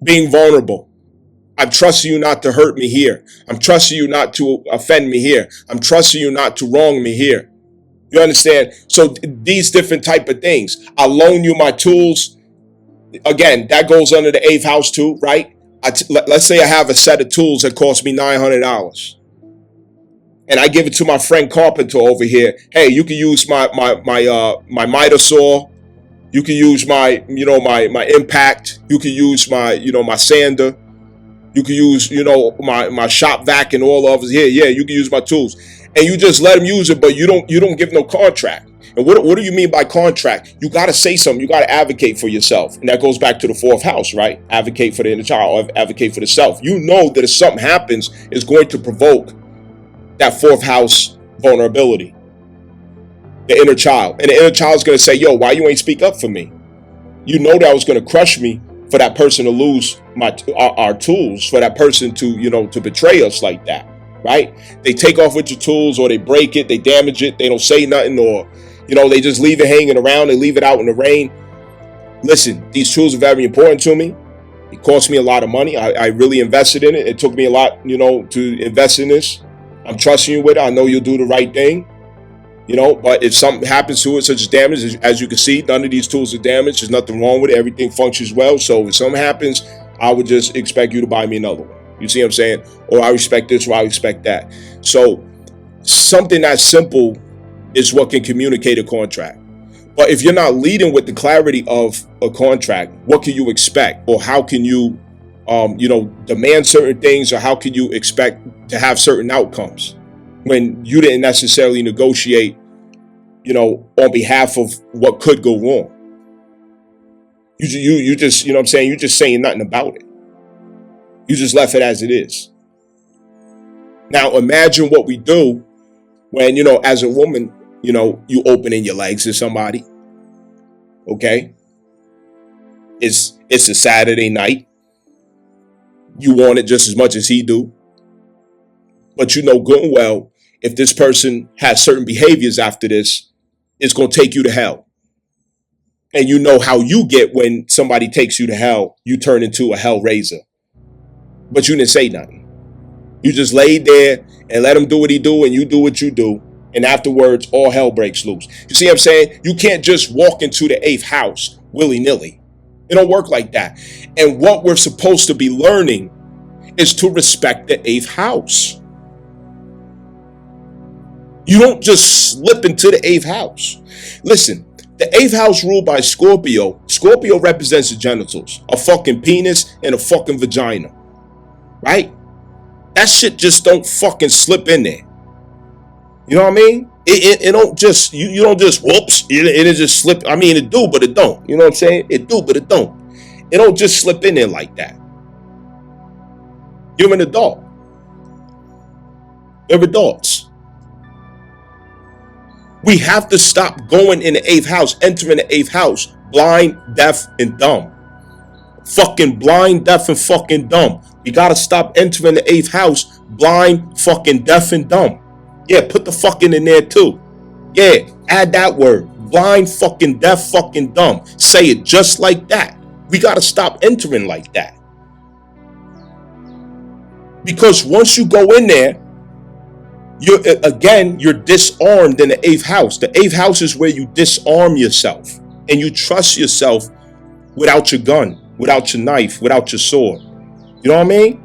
Being vulnerable. I'm trusting you not to hurt me here. I'm trusting you not to offend me here. I'm trusting you not to wrong me here. You understand? So these different type of things. I'll loan you my tools. Again, that goes under the eighth house too, right? Let's say I have a set of tools that cost me $900. And I give it to my friend Carpenter over here. Hey, you can use my miter saw. You can use my impact. You can use my my sander. You can use my shop vac and all of us here. Yeah, you can use my tools, and you just let them use it, but you don't give no contract. And what do you mean by contract? You got to say something. You got to advocate for yourself, and that goes back to the fourth house, right? Advocate for the inner child, or advocate for the self. You know that if something happens, it's going to provoke that fourth house vulnerability, the inner child. And the inner child is going to say, yo, why you ain't speak up for me? You know that was going to crush me for that person to lose our tools, for that person to betray us like that, right? They take off with your tools, or they break it, they damage it, they don't say nothing, or they just leave it hanging around, they leave it out in the rain. Listen, these tools are very important to me. It cost me a lot of money. I really invested in it. It took me a lot, to invest in this. I'm trusting you with it. I know you'll do the right thing, but if something happens to it, such as damage, as you can see, none of these tools are damaged. There's nothing wrong with it. Everything functions well. So if something happens, I would just expect you to buy me another one. You see what I'm saying? Or I respect this, or I respect that. So something that simple is what can communicate a contract. But if you're not leading with the clarity of a contract, what can you expect? Or how can you demand certain things, or how can you expect to have certain outcomes when you didn't necessarily negotiate, on behalf of what could go wrong? You just, what I'm saying? You're just saying nothing about it. You just left it as it is. Now imagine what we do when, as a woman, you opening your legs to somebody. Okay. It's a Saturday night. You want it just as much as he do. But you know good and well, if this person has certain behaviors after this, it's going to take you to hell. And you know how you get when somebody takes you to hell. You turn into a hell raiser. But you didn't say nothing. You just laid there and let him do what he do, and you do what you do. And afterwards, all hell breaks loose. You see what I'm saying? You can't just walk into the eighth house willy-nilly. It don't work like that. And what we're supposed to be learning is to respect the eighth house. You don't just slip into the eighth house. Listen, the eighth house ruled by Scorpio. Scorpio represents the genitals, a fucking penis and a fucking vagina, right? That shit just don't fucking slip in there. You know what I mean? It don't just, you don't just, whoops, it just slip. I mean, it do, but it don't. You know what I'm saying? It do, but it don't. It don't just slip in there like that. You're an adult. They're adults. We have to stop going in the eighth house, entering the eighth house, blind, deaf, and dumb. Fucking blind, deaf, and fucking dumb. We gotta stop entering the eighth house, blind, fucking deaf, and dumb. Yeah, put the fucking in there too. Yeah, add that word. Blind, fucking deaf, fucking dumb. Say it just like that. We gotta stop entering like that. Because once you go in there, you're disarmed in the eighth house. The eighth house is where you disarm yourself and you trust yourself without your gun, without your knife, without your sword. You know what I mean?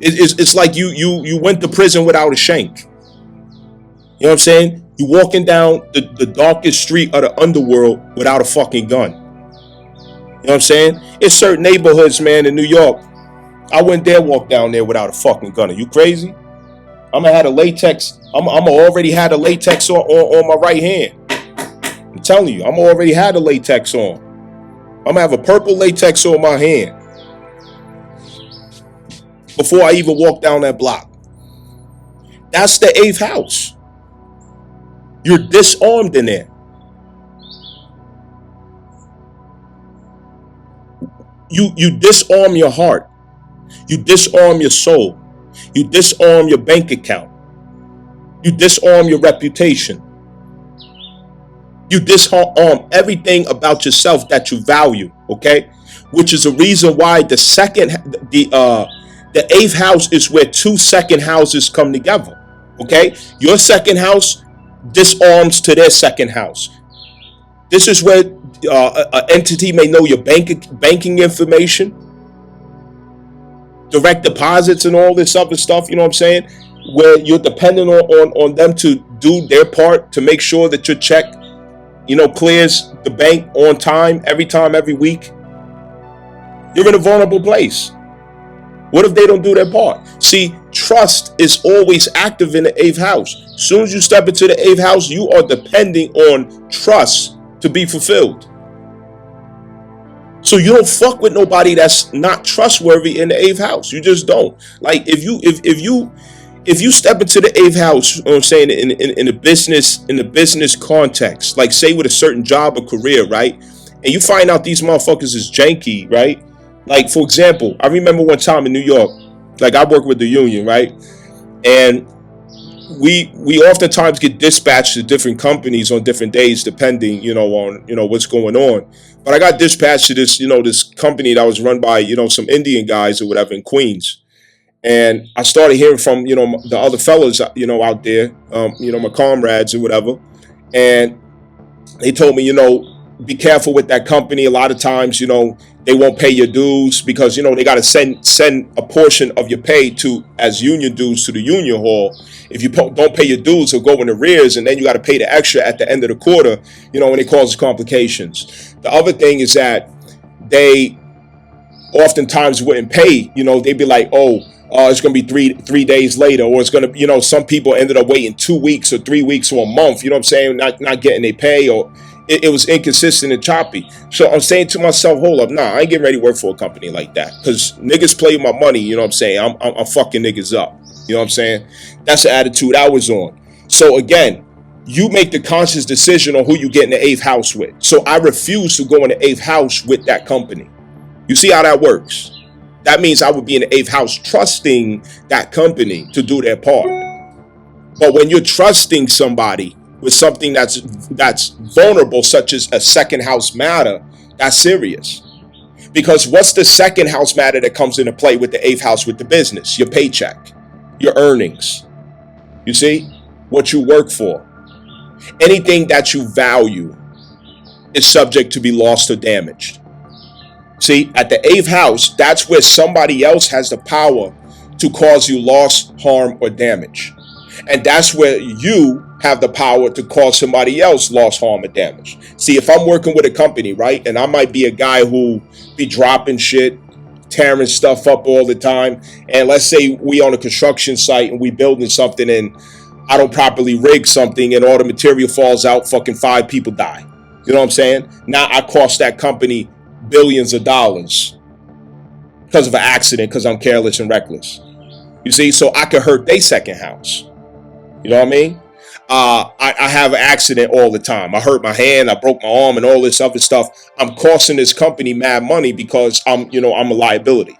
It's like you went to prison without a shank. You know what I'm saying? You walking down the darkest street of the underworld without a fucking gun. You know what I'm saying? It's certain neighborhoods, man, in New York. I wouldn't dare walk down there without a fucking gun. Are you crazy? I'm gonna have a latex. I'm already had a latex on my right hand. I'm telling you, I'm already had a latex on. I'm gonna have a purple latex on my hand before I even walk down that block. That's the 8th house. You're disarmed in there. You disarm your heart. You disarm your soul. You disarm your bank account. You disarm your reputation. You disarm everything about yourself that you value, okay? Which is a reason why the 8th house is where 2 second houses come together, okay? Your second house disarms to their second house. This is where an entity may know your banking information, direct deposits and all this other stuff, you know what I'm saying? Where you're dependent on them to do their part to make sure that your check, clears the bank on time, every week. You're in a vulnerable place. What if they don't do their part? See, trust is always active in the 8th house. As soon as you step into the 8th house, you are depending on trust to be fulfilled. So you don't fuck with nobody that's not trustworthy in the 8th house. You just don't. Like if you step into the 8th house, you know what I'm saying, in the business context, like say with a certain job or career, right? And you find out these motherfuckers is janky, right? Like for example, I remember one time in New York, like I work with the union, right? And we oftentimes get dispatched to different companies on different days, depending, on, what's going on. But I got dispatched to this, this company that was run by, some Indian guys or whatever in Queens. And I started hearing from, the other fellas, out there, my comrades or whatever. And they told me, be careful with that company. A lot of times, they won't pay your dues because, they got to send a portion of your pay as union dues to the union hall. If you don't pay your dues, it'll go in arrears, and then you got to pay the extra at the end of the quarter, when it causes complications. The other thing is that they oftentimes wouldn't pay. They'd be like, it's going to be three days later, or it's going to, some people ended up waiting 2 weeks or 3 weeks or a month, what I'm saying, not getting their pay, or it was inconsistent and choppy. So I'm saying to myself, hold up, I ain't getting ready to work for a company like that, because niggas play with my money, what I'm saying, I'm fucking niggas up, what I'm saying. That's the attitude I was on. So again, you make the conscious decision on who you get in the 8th house with. So I refuse to go in the 8th house with that company. You see how that works? That means I would be in the 8th house trusting that company to do their part. But when you're trusting somebody with something that's vulnerable, such as a second house matter, that's serious. Because what's the second house matter that comes into play with the 8th house with the business? Your paycheck, your earnings. You see? What you work for. Anything that you value is subject to be lost or damaged. See, at the 8th house, that's where somebody else has the power to cause you loss, harm, or damage. And that's where you have the power to cause somebody else loss, harm, or damage. See, if I'm working with a company, right, and I might be a guy who be dropping shit, tearing stuff up all the time, and let's say we on a construction site and we building something and I don't properly rig something and all the material falls out, fucking 5 people die. You know what I'm saying? Now I cost that company billions of dollars because of an accident, because I'm careless and reckless. You see, so I could hurt their second house. You know what I mean? I have an accident all the time. I hurt my hand, I broke my arm, and all this other stuff. I'm costing this company mad money because I'm a liability.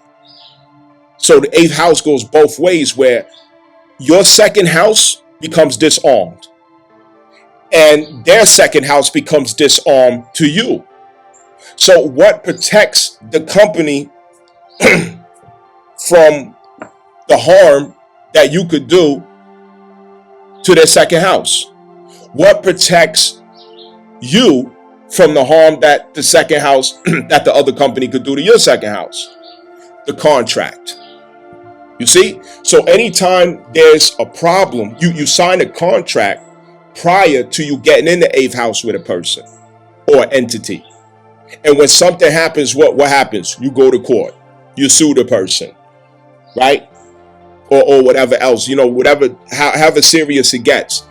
So the 8th house goes both ways, where your second house becomes disarmed and their second house becomes disarmed to you. So what protects the company from the harm that you could do to their second house? What protects you from the harm that the second house, that the other company could do to your second house? The contract. You see? So anytime there's a problem, you sign a contract prior to you getting in the eighth house with a person or entity. And when something happens, what happens? You go to court. You sue the person, right? Or whatever else, whatever, however serious it gets.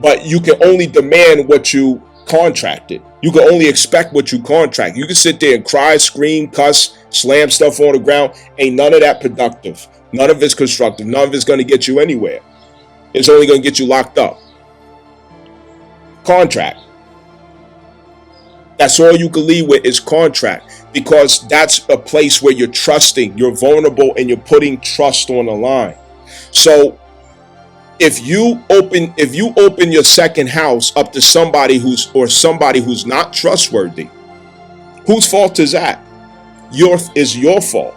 But you can only demand what you contracted. You can only expect what you contract. You can sit there and cry, scream, cuss, slam stuff on the ground. Ain't none of that productive. None of it's constructive. None of it's going to get you anywhere. It's only going to get you locked up. Contract. That's all you can lead with is contract, because that's a place where you're trusting, you're vulnerable, and you're putting trust on the line. So if you open your second house up to somebody who's not trustworthy, whose fault is that? Is your fault.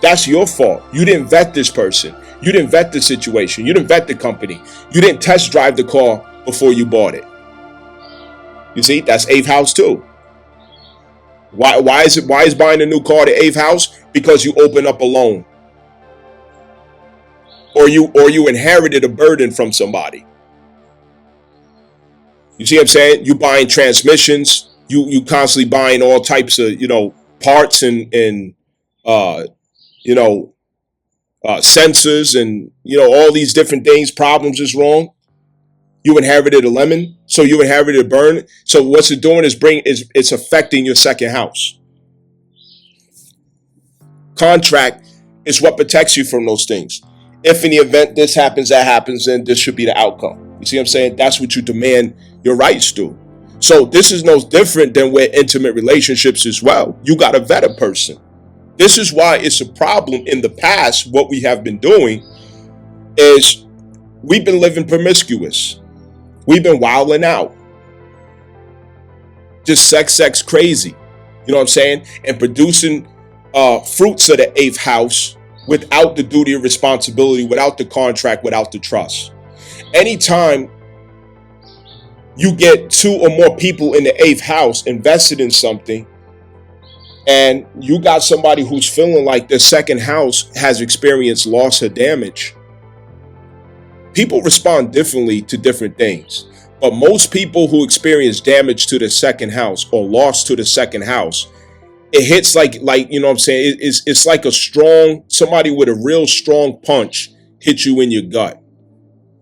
That's your fault. You didn't vet this person. You didn't vet the situation. You didn't vet the company. You didn't test drive the car before you bought it. You see, that's eighth house too. Why is buying a new car the eighth house? Because you open up a loan. Or you inherited a burden from somebody. You see what I'm saying? You buying transmissions, you constantly buying all types of, parts and sensors and, all these different things. Problems is wrong. You inherited a lemon, so you inherited a burn. So what's it doing is it's affecting your second house. Contract is what protects you from those things. If in the event this happens, that happens, then this should be the outcome. You see what I'm saying? That's what you demand your rights to. So this is no different than with intimate relationships as well. You got to vet a person. This is why it's a problem in the past. What we have been doing is we've been living promiscuous. We've been wilding out. Just sex crazy. You know what I'm saying? And producing fruits of the eighth house without the duty of responsibility, without the contract, without the trust. Anytime you get two or more people in the eighth house invested in something, and you got somebody who's feeling like the second house has experienced loss or damage, people respond differently to different things. But most people who experience damage to the second house or loss to the second house, it hits like you know what I'm saying? It's like somebody with a real strong punch hit you in your gut.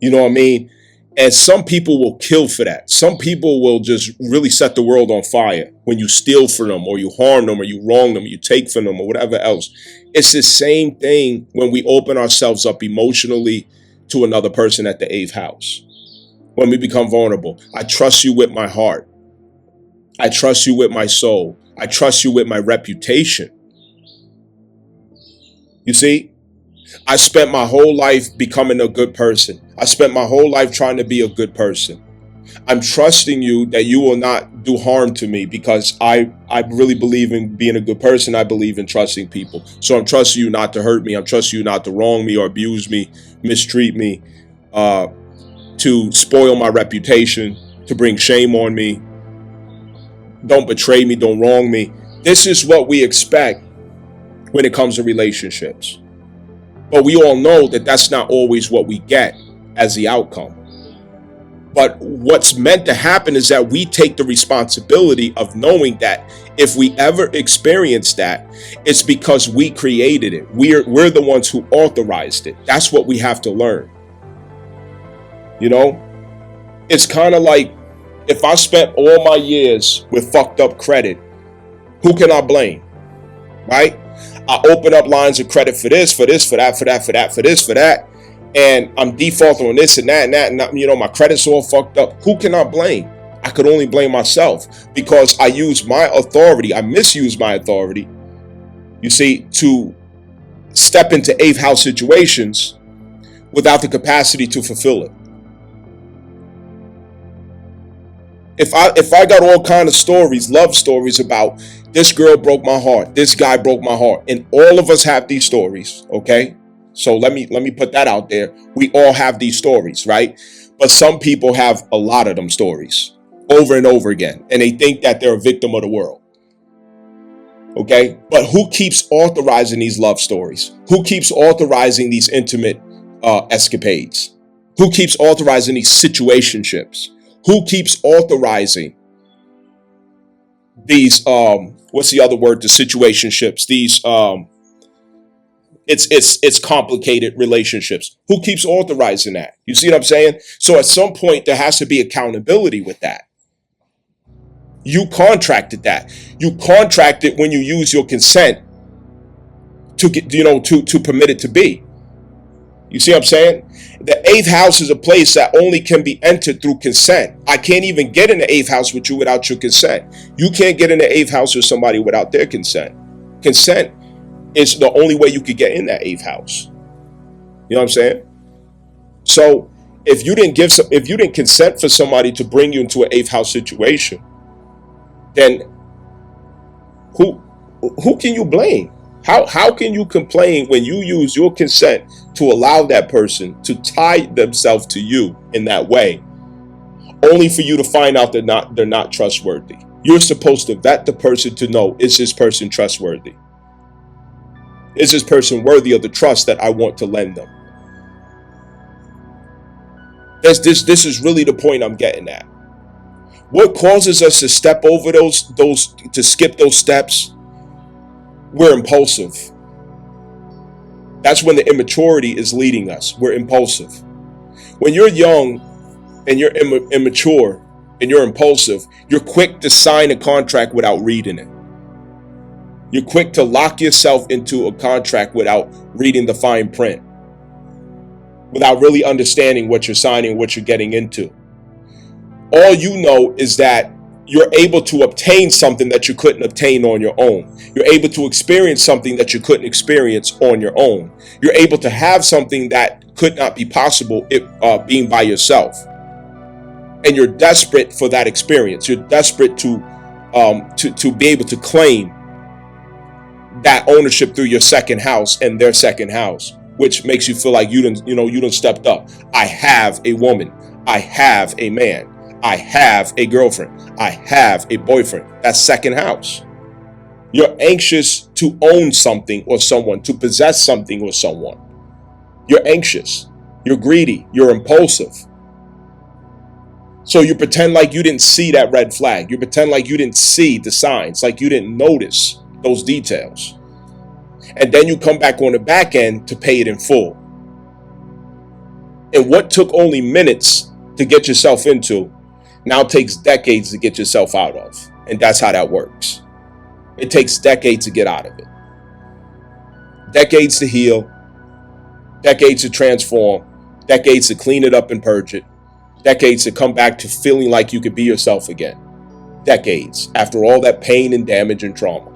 You know what I mean? And some people will kill for that. Some people will just really set the world on fire when you steal from them or you harm them or you wrong them, or you take from them or whatever else. It's the same thing when we open ourselves up emotionally to another person at the eighth house. When we become vulnerable, I trust you with my heart. I trust you with my soul. I trust you with my reputation. You see, I spent my whole life becoming a good person. I spent my whole life trying to be a good person. I'm trusting you that you will not do harm to me because I really believe in being a good person. I believe in trusting people. So I'm trusting you not to hurt me. I'm trusting you not to wrong me or abuse me, mistreat me, to spoil my reputation, to bring shame on me. Don't betray me, don't wrong me. This is what we expect when it comes to relationships. But we all know that that's not always what we get as the outcome. But what's meant to happen is that we take the responsibility of knowing that if we ever experience that, it's because we created it. We're the ones who authorized it. That's what we have to learn. You know, it's kind of like if I spent all my years with fucked up credit, who can I blame? Right? I open up lines of credit for this, for this, for that, for that, for that, for this, for that. And I'm defaulting on this and that and that. And, you know, my credit's all fucked up. Who can I blame? I could only blame myself because I use my authority. I misuse my authority, you see, to step into eighth house situations without the capacity to fulfill it. If I got all kind of stories, love stories about this girl broke my heart, this guy broke my heart, and all of us have these stories, okay? So let me put that out there. We all have these stories, right? But some people have a lot of them stories. over and over again. And they think that they're a victim of the world. Okay? But who keeps authorizing these love stories? Who keeps authorizing these intimate escapades? Who keeps authorizing these situationships? Who keeps authorizing these what's the other word? The situationships, these it's complicated relationships. Who keeps authorizing that? You see what I'm saying? So at some point there has to be accountability with that. You contracted that. You contracted when you use your consent to get, to permit it to be. You see what I'm saying? The 8th house is a place that only can be entered through consent. I can't even get in the 8th house with you without your consent. You can't get in the 8th house with somebody without their consent. Consent is the only way you could get in that 8th house. You know what I'm saying? So if you didn't consent for somebody to bring you into an 8th house situation, then who can you blame? How can you complain when you use your consent to allow that person to tie themselves to you in that way, only for you to find out they're not trustworthy? You're supposed to vet the person to know, is this person trustworthy? Is this person worthy of the trust that I want to lend them? This is really the point I'm getting at. What causes us to step over to skip those steps? We're impulsive. That's when the immaturity is leading us. We're impulsive. When you're young and you're immature and you're impulsive, you're quick to sign a contract without reading it. You're quick to lock yourself into a contract without reading the fine print, without really understanding what you're signing, what you're getting into. All you know is that you're able to obtain something that you couldn't obtain on your own. You're able to experience something that you couldn't experience on your own. You're able to have something that could not be possible being by yourself. And you're desperate for that experience. You're desperate to be able to claim that ownership through your second house and their second house, which makes you feel like you done stepped up. I have a woman. I have a man. I have a girlfriend. I have a boyfriend. That's second house. You're anxious to own something or someone, to possess something or someone. You're anxious. You're greedy. You're impulsive. So you pretend like you didn't see that red flag. You pretend like you didn't see the signs, like you didn't notice those details. And then you come back on the back end to pay it in full. And what took only minutes to get yourself into now takes decades to get yourself out of. And that's how that works. It takes decades to get out of it. Decades to heal. Decades to transform. Decades to clean it up and purge it. Decades to come back to feeling like you could be yourself again. Decades after all that pain and damage and trauma.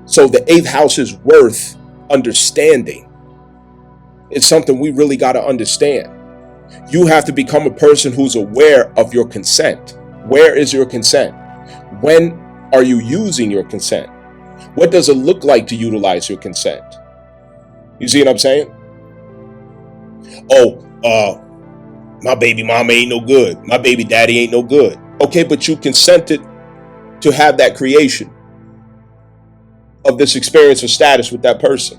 So the 8th house is worth understanding. It's something we really got to understand. You have to become a person who's aware of your consent. Where is your consent? When are you using your consent? What does it look like to utilize your consent? You see what I'm saying? Oh, my baby mama ain't no good. My baby daddy ain't no good. Okay, but you consented to have that creation of this experience or status with that person.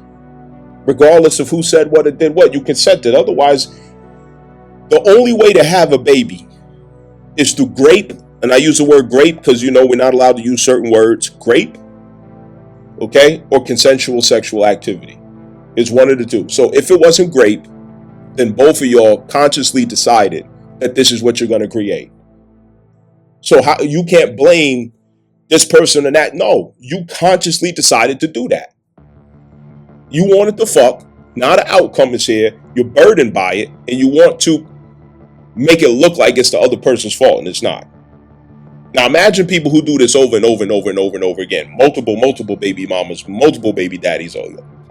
Regardless of who said what or did what, you consented. Otherwise, the only way to have a baby is through grape. And I use the word grape because, we're not allowed to use certain words. Grape, okay? Or consensual sexual activity. It's one of the two. So if it wasn't grape, then both of y'all consciously decided that this is what you're going to create. So how you can't blame this person and that. No, you consciously decided to do that. You wanted to fuck. Now the outcome is here. You're burdened by it, and you want to make it look like it's the other person's fault, and it's not. Now imagine people who do this over and over and over and over and over again. Multiple baby mamas, multiple baby daddies,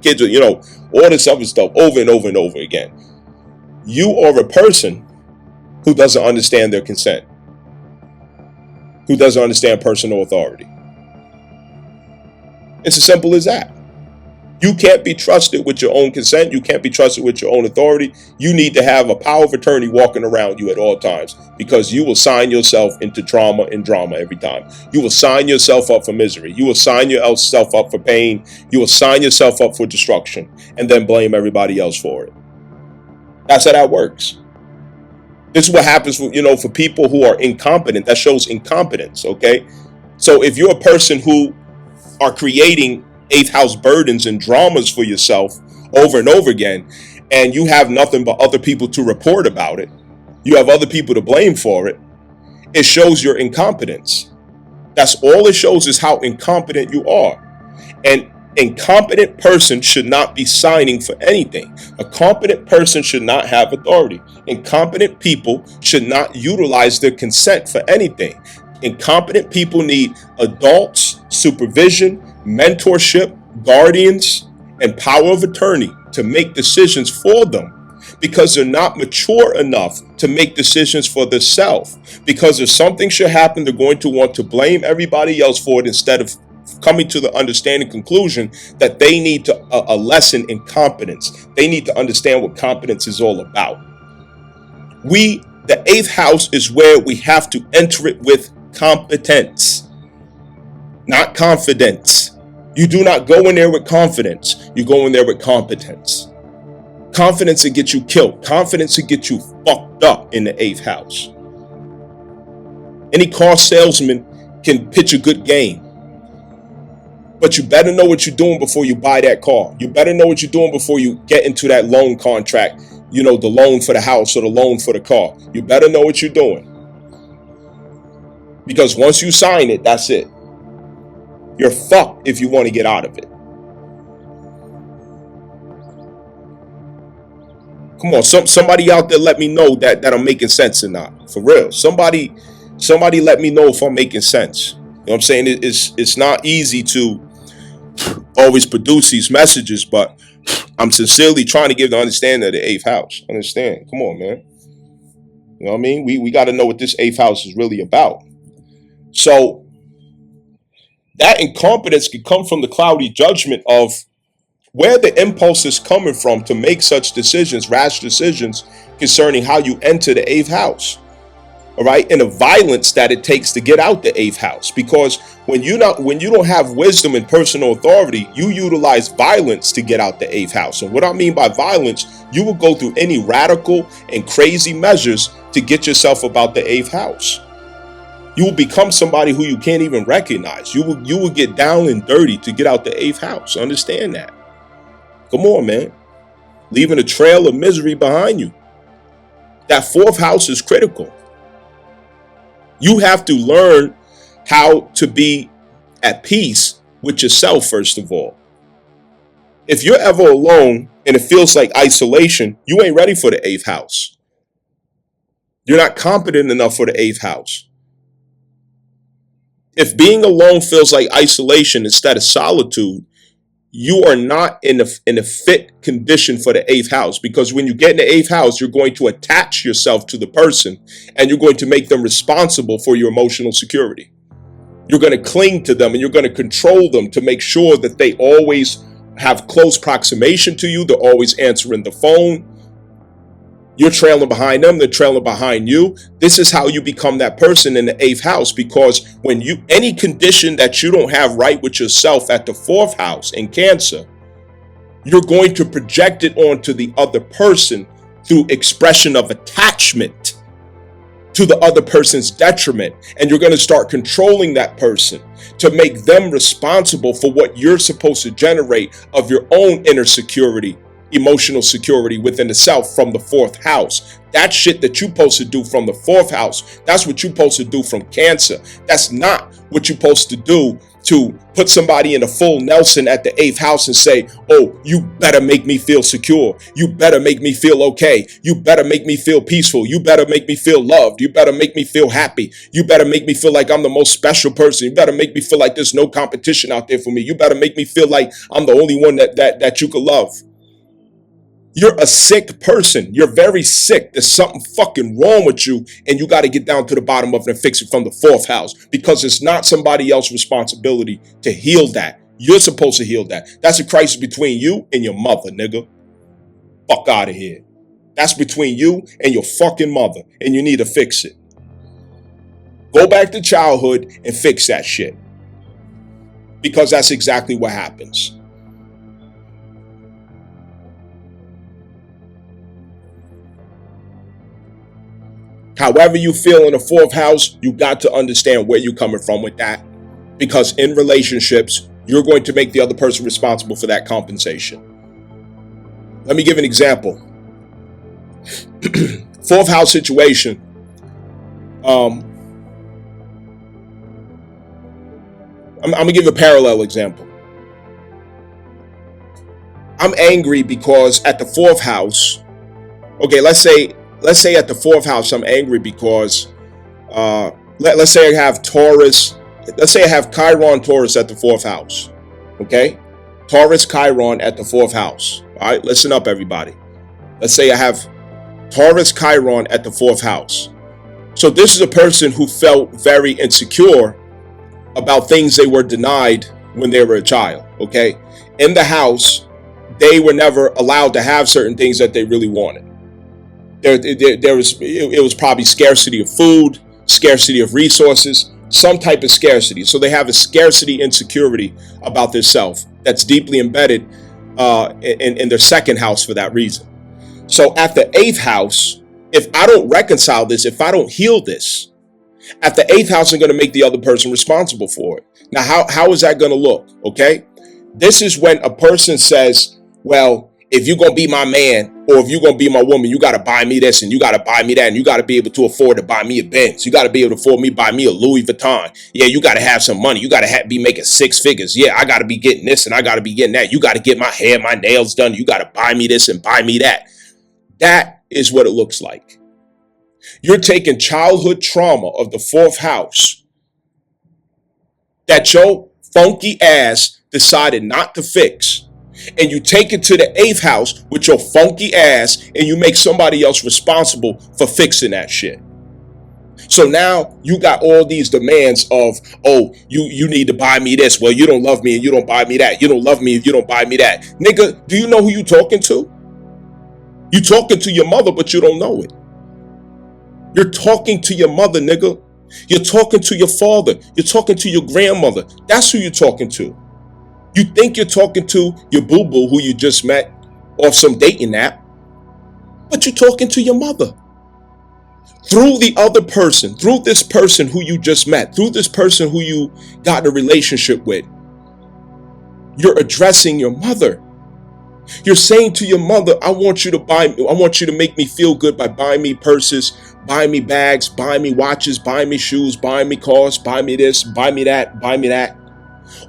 kids, all this other stuff over and over and over again. You are a person who doesn't understand their consent, who doesn't understand personal authority. It's as simple as that. You can't be trusted with your own consent. You can't be trusted with your own authority. You need to have a power of attorney walking around you at all times, because you will sign yourself into trauma and drama every time. You will sign yourself up for misery. You will sign yourself up for pain. You will sign yourself up for destruction and then blame everybody else for it. That's how that works. This is what happens for people who are incompetent. That shows incompetence, okay? So if you're a person who are creating eighth house burdens and dramas for yourself over and over again, and you have nothing but other people to report about it, you have other people to blame for it, it shows your incompetence. That's all it shows, is how incompetent you are. An incompetent person should not be signing for anything. A competent person should not have authority. Incompetent people should not utilize their consent for anything. Incompetent people need adults, supervision, mentorship, guardians, and power of attorney to make decisions for them, because they're not mature enough to make decisions for themselves. Because if something should happen, they're going to want to blame everybody else for it, instead of coming to the understanding conclusion that they need to a lesson in competence. They need to understand what competence is all about. The eighth house is where we have to enter it with competence, not confidence. You do not go in there with confidence. You go in there with competence. Confidence will get you killed. Confidence will get you fucked up in the eighth house. Any car salesman can pitch a good game, but you better know what you're doing before you buy that car. You better know what you're doing before you get into that loan contract, the loan for the house or the loan for the car. You better know what you're doing. Because once you sign it, that's it. You're fucked if you want to get out of it. Come on, somebody out there, let me know that I'm making sense or not. For real. Somebody let me know if I'm making sense. You know what I'm saying? It's not easy to always produce these messages, but I'm sincerely trying to give the understanding of the eighth house. Understand? Come on, man. You know what I mean? We got to know what this eighth house is really about. So that incompetence can come from the cloudy judgment of where the impulse is coming from to make such decisions, rash decisions, concerning how you enter the eighth house. All right, and the violence that it takes to get out the eighth house. Because when you don't have wisdom and personal authority, you utilize violence to get out the eighth house. And what I mean by violence, you will go through any radical and crazy measures to get yourself about the eighth house. You will become somebody who you can't even recognize. You will get down and dirty to get out the eighth house. Understand that. Come on, man. Leaving a trail of misery behind you. That fourth house is critical. You have to learn how to be at peace with yourself, first of all. If you're ever alone and it feels like isolation, you ain't ready for the eighth house. You're not competent enough for the eighth house. If being alone feels like isolation instead of solitude, you are not in a fit condition for the eighth house. Because when you get in the eighth house, you're going to attach yourself to the person and you're going to make them responsible for your emotional security. You're going to cling to them and you're going to control them to make sure that they always have close proximation to you. They're always answering the phone. You're trailing behind them. They're trailing behind you. This is how you become that person in the eighth house. Because when any condition that you don't have right with yourself at the fourth house in Cancer, you're going to project it onto the other person through expression of attachment to the other person's detriment. And you're going to start controlling that person to make them responsible for what you're supposed to generate of your own inner security, emotional security within the self from the fourth house. That shit that you're supposed to do from the fourth house, that's what you're supposed to do from Cancer. That's not what you're supposed to do to put somebody in a full Nelson at the eighth house and say, oh, you better make me feel secure. You better make me feel okay. You better make me feel peaceful. You better make me feel loved. You better make me feel happy. You better make me feel like I'm the most special person. You better make me feel like there's no competition out there for me. You better make me feel like I'm the only one that you could love. You're a sick person. You're very sick. There's something fucking wrong with you, and you got to get down to the bottom of it and fix it from the fourth house, because it's not somebody else's responsibility to heal that. You're supposed to heal that. That's a crisis between you and your mother, nigga. Fuck out of here. That's between you and your fucking mother, and you need to fix it. Go back to childhood and fix that shit. Because that's exactly what happens. However you feel in the fourth house, you got to understand where you're coming from with that. Because in relationships, you're going to make the other person responsible for that compensation. Let me give an example. Fourth house situation. I'm gonna give a parallel example. I'm angry because at the fourth house, okay, let's say at the fourth house, I'm angry because let's say I have Taurus, let's say I have Chiron Taurus at the fourth house. Okay? Taurus Chiron at the fourth house. All right, listen up, everybody. Let's say I have Taurus Chiron at the fourth house. So this is a person who felt very insecure about things they were denied when they were a child. Okay? In the house, they were never allowed to have certain things that they really wanted. It was probably scarcity of food, scarcity of resources, some type of scarcity. So they have a scarcity insecurity about their self that's deeply embedded in their second house for that reason. So at the eighth house, if I don't reconcile this, if I don't heal this, at the eighth house, I'm going to make the other person responsible for it. Now, how is that going to look? Okay, this is when a person says, well, if you're going to be my man or if you're going to be my woman, you got to buy me this and you got to buy me that and you got to be able to afford to buy me a Benz. You got to be able to afford me buy me a Louis Vuitton. Yeah, you got to have some money. You got to be making six figures. Yeah, I got to be getting this and I got to be getting that. You got to get my hair, my nails done. You got to buy me this and buy me that. That is what it looks like. You're taking childhood trauma of the fourth house that your funky ass decided not to fix, and you take it to the eighth house with your funky ass and you make somebody else responsible for fixing that shit. So now you got all these demands of, oh, you need to buy me this. Well, you don't love me and you don't buy me that. You don't love me if you don't buy me that. Nigga, do you know who you talking to? You talking to your mother, but you don't know it. You're talking to your mother, nigga. You're talking to your father. You're talking to your grandmother. That's who you're talking to. You think you're talking to your boo-boo who you just met off some dating app, but you're talking to your mother. Through the other person, through this person who you just met, through this person who you got a relationship with, you're addressing your mother. You're saying to your mother, I want you to make me feel good by buying me purses, buying me bags, buying me watches, buying me shoes, buying me cars, buy me this, buy me that, buy me that.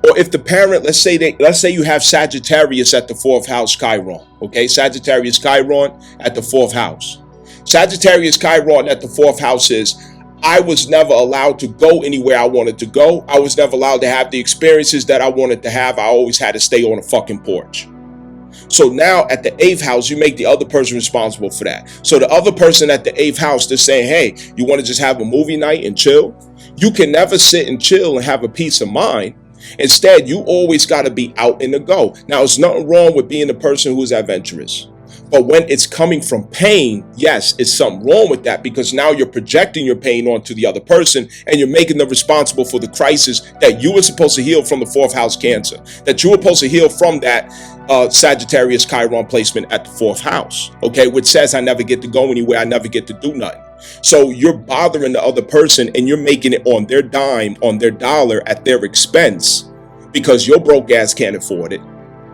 Or if the parent, let's say you have Sagittarius at the fourth house Chiron, okay? Sagittarius Chiron at the fourth house. Sagittarius Chiron at the fourth house is, I was never allowed to go anywhere I wanted to go. I was never allowed to have the experiences that I wanted to have. I always had to stay on a fucking porch. So now at the eighth house, you make the other person responsible for that. So the other person at the eighth house, they're saying, hey, you want to just have a movie night and chill? You can never sit and chill and have a peace of mind. Instead, you always got to be out in the go. Now, there's nothing wrong with being a person who's adventurous. But when it's coming from pain, yes, it's something wrong with that, because now you're projecting your pain onto the other person and you're making them responsible for the crisis that you were supposed to heal from the fourth house Cancer, that you were supposed to heal from that Sagittarius Chiron placement at the fourth house, okay, which says I never get to go anywhere, I never get to do nothing. So you're bothering the other person and you're making it on their dime, on their dollar, at their expense, because your broke ass can't afford it.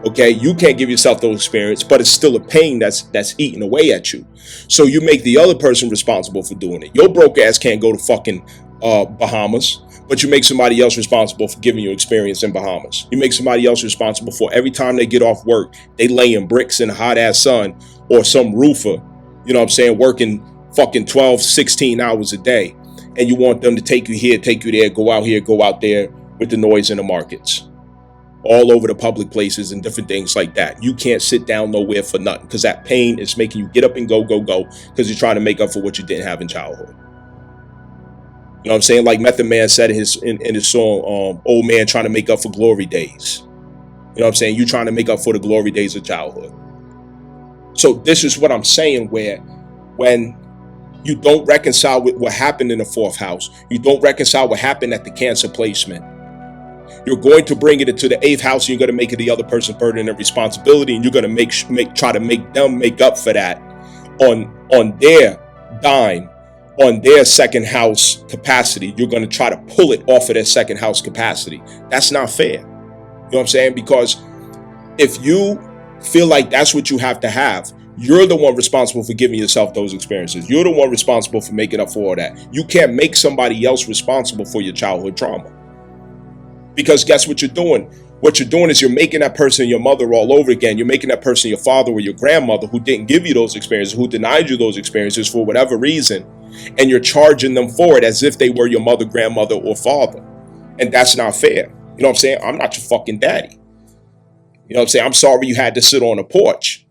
Okay, you can't give yourself those experience, but it's still a pain that's eating away at you. So you make the other person responsible for doing it. Your broke ass can't go to fucking Bahamas, but you make somebody else responsible for giving you experience in Bahamas. You make somebody else responsible for every time they get off work, they laying bricks in the hot ass sun, or some roofer, you know what I'm saying, working fucking 12, 16 hours a day. And you want them to take you here, take you there, go out here, go out there with the noise in the markets, all over the public places and different things like that. You can't sit down nowhere for nothing, because that pain is making you get up and go, because you're trying to make up for what you didn't have in childhood. You know what I'm saying? Like Method Man said in his song, Old Man Trying to Make Up for Glory Days. You know what I'm saying? You're trying to make up for the glory days of childhood. So this is what I'm saying, where when you don't reconcile with what happened in the fourth house, you don't reconcile what happened at the Cancer placement, you're going to bring it into the eighth house, and you're going to make it the other person's burden and responsibility, and you're going to try to make them make up for that on their dime, on their second house capacity. You're going to try to pull it off of their second house capacity. That's not fair. You know what I'm saying? Because if you feel like that's what you have to have, you're the one responsible for giving yourself those experiences. You're the one responsible for making up for all that. You can't make somebody else responsible for your childhood trauma. Because guess what you're doing? What you're doing is you're making that person your mother all over again. You're making that person your father or your grandmother who didn't give you those experiences, who denied you those experiences for whatever reason. And you're charging them for it as if they were your mother, grandmother, or father. And that's not fair. You know what I'm saying? I'm not your fucking daddy. You know what I'm saying? I'm sorry you had to sit on a porch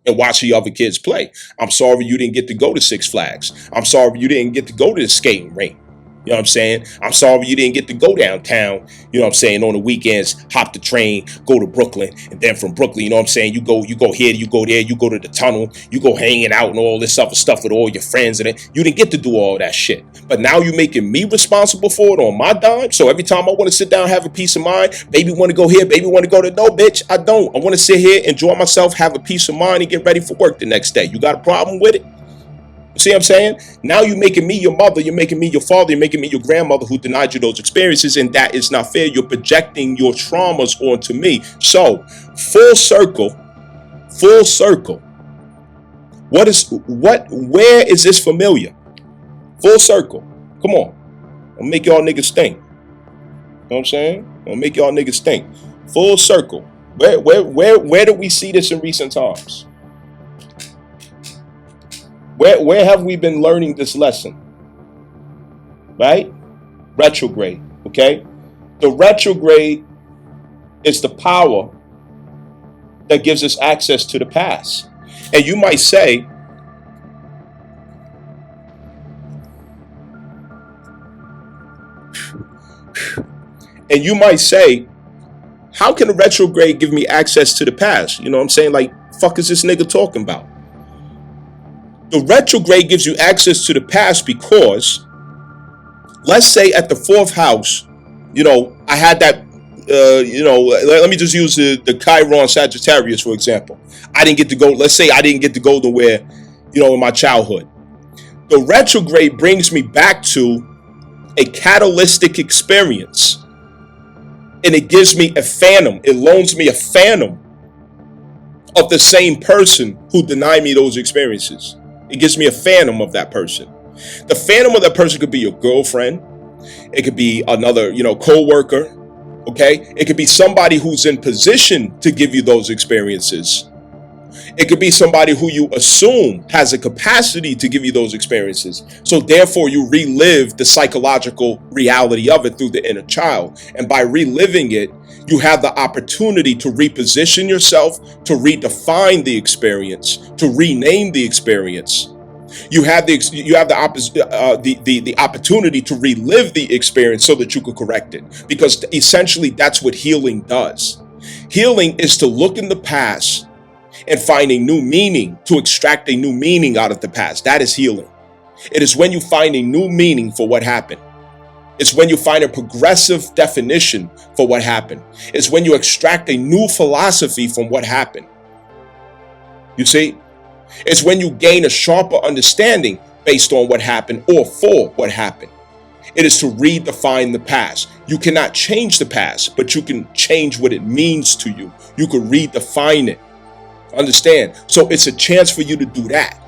and watch the other kids play. I'm sorry you didn't get to go to Six Flags. I'm sorry you didn't get to go to the skating rink. You know what I'm saying? I'm sorry you didn't get to go downtown, you know what I'm saying, on the weekends, hop the train, go to Brooklyn, and then from Brooklyn, you know what I'm saying, you go here, you go there, you go to the tunnel, you go hanging out and all this other stuff with all your friends, and you didn't get to do all that shit. But now you're making me responsible for it on my dime. So every time I want to sit down, have a peace of mind, baby want to go here, baby want to go to, no, bitch, I don't. I want to sit here, enjoy myself, have a peace of mind, and get ready for work the next day. You got a problem with it? See what I'm saying? Now you're making me your mother, you're making me your father, you're making me your grandmother who denied you those experiences, and that is not fair. You're projecting your traumas onto me. So, full circle. Where is this familiar? Full circle. Come on. I'll make y'all niggas think. You know what I'm saying? I'll make y'all niggas think. Full circle. Where do we see this in recent times? Where have we been learning this lesson? Right? Retrograde, okay? The retrograde is the power that gives us access to the past. And you might say, how can a retrograde give me access to the past? You know what I'm saying? Like, fuck is this nigga talking about? The retrograde gives you access to the past because, let's say at the fourth house, you know, I had that, let me just use the Chiron Sagittarius, for example. I didn't get to go, let's say I didn't get to go nowhere, you know, in my childhood. The retrograde brings me back to a catalytic experience. And it gives me a phantom. It loans me a phantom of the same person who denied me those experiences. It gives me a phantom of that person. The phantom of that person could be your girlfriend. It could be another, co-worker. Okay? It could be somebody who's in position to give you those experiences. It could be somebody who you assume has a capacity to give you those experiences. So therefore, you relive the psychological reality of it through the inner child. And by reliving it, you have the opportunity to reposition yourself, to redefine the experience, to rename the experience. You have the opportunity to relive the experience so that you could correct it. Because essentially, that's what healing does. Healing is to look in the past and find a new meaning, to extract a new meaning out of the past. That is healing. It is when you find a new meaning for what happened. It's when you find a progressive definition for what happened. It's when you extract a new philosophy from what happened. You see? It's when you gain a sharper understanding based on what happened or for what happened. It is to redefine the past. You cannot change the past, but you can change what it means to you. You can redefine it. Understand? So it's a chance for you to do that.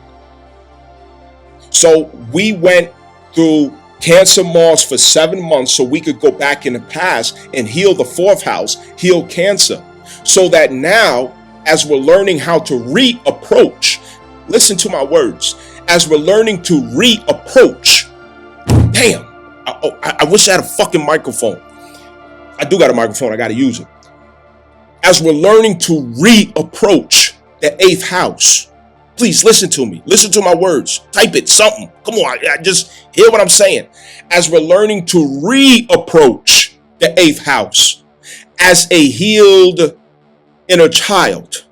So we went through Cancer Mars for 7 months so we could go back in the past and heal the fourth house, heal Cancer. So that now, as we're learning how to reapproach, listen to my words, as we're learning to reapproach, damn, I wish I had a fucking microphone. I do got a microphone, I got to use it. As we're learning to reapproach the 8th house, please listen to me. Listen to my words. Type it, something. Come on, I just hear what I'm saying. As we're learning to reapproach the 8th house as a healed inner child.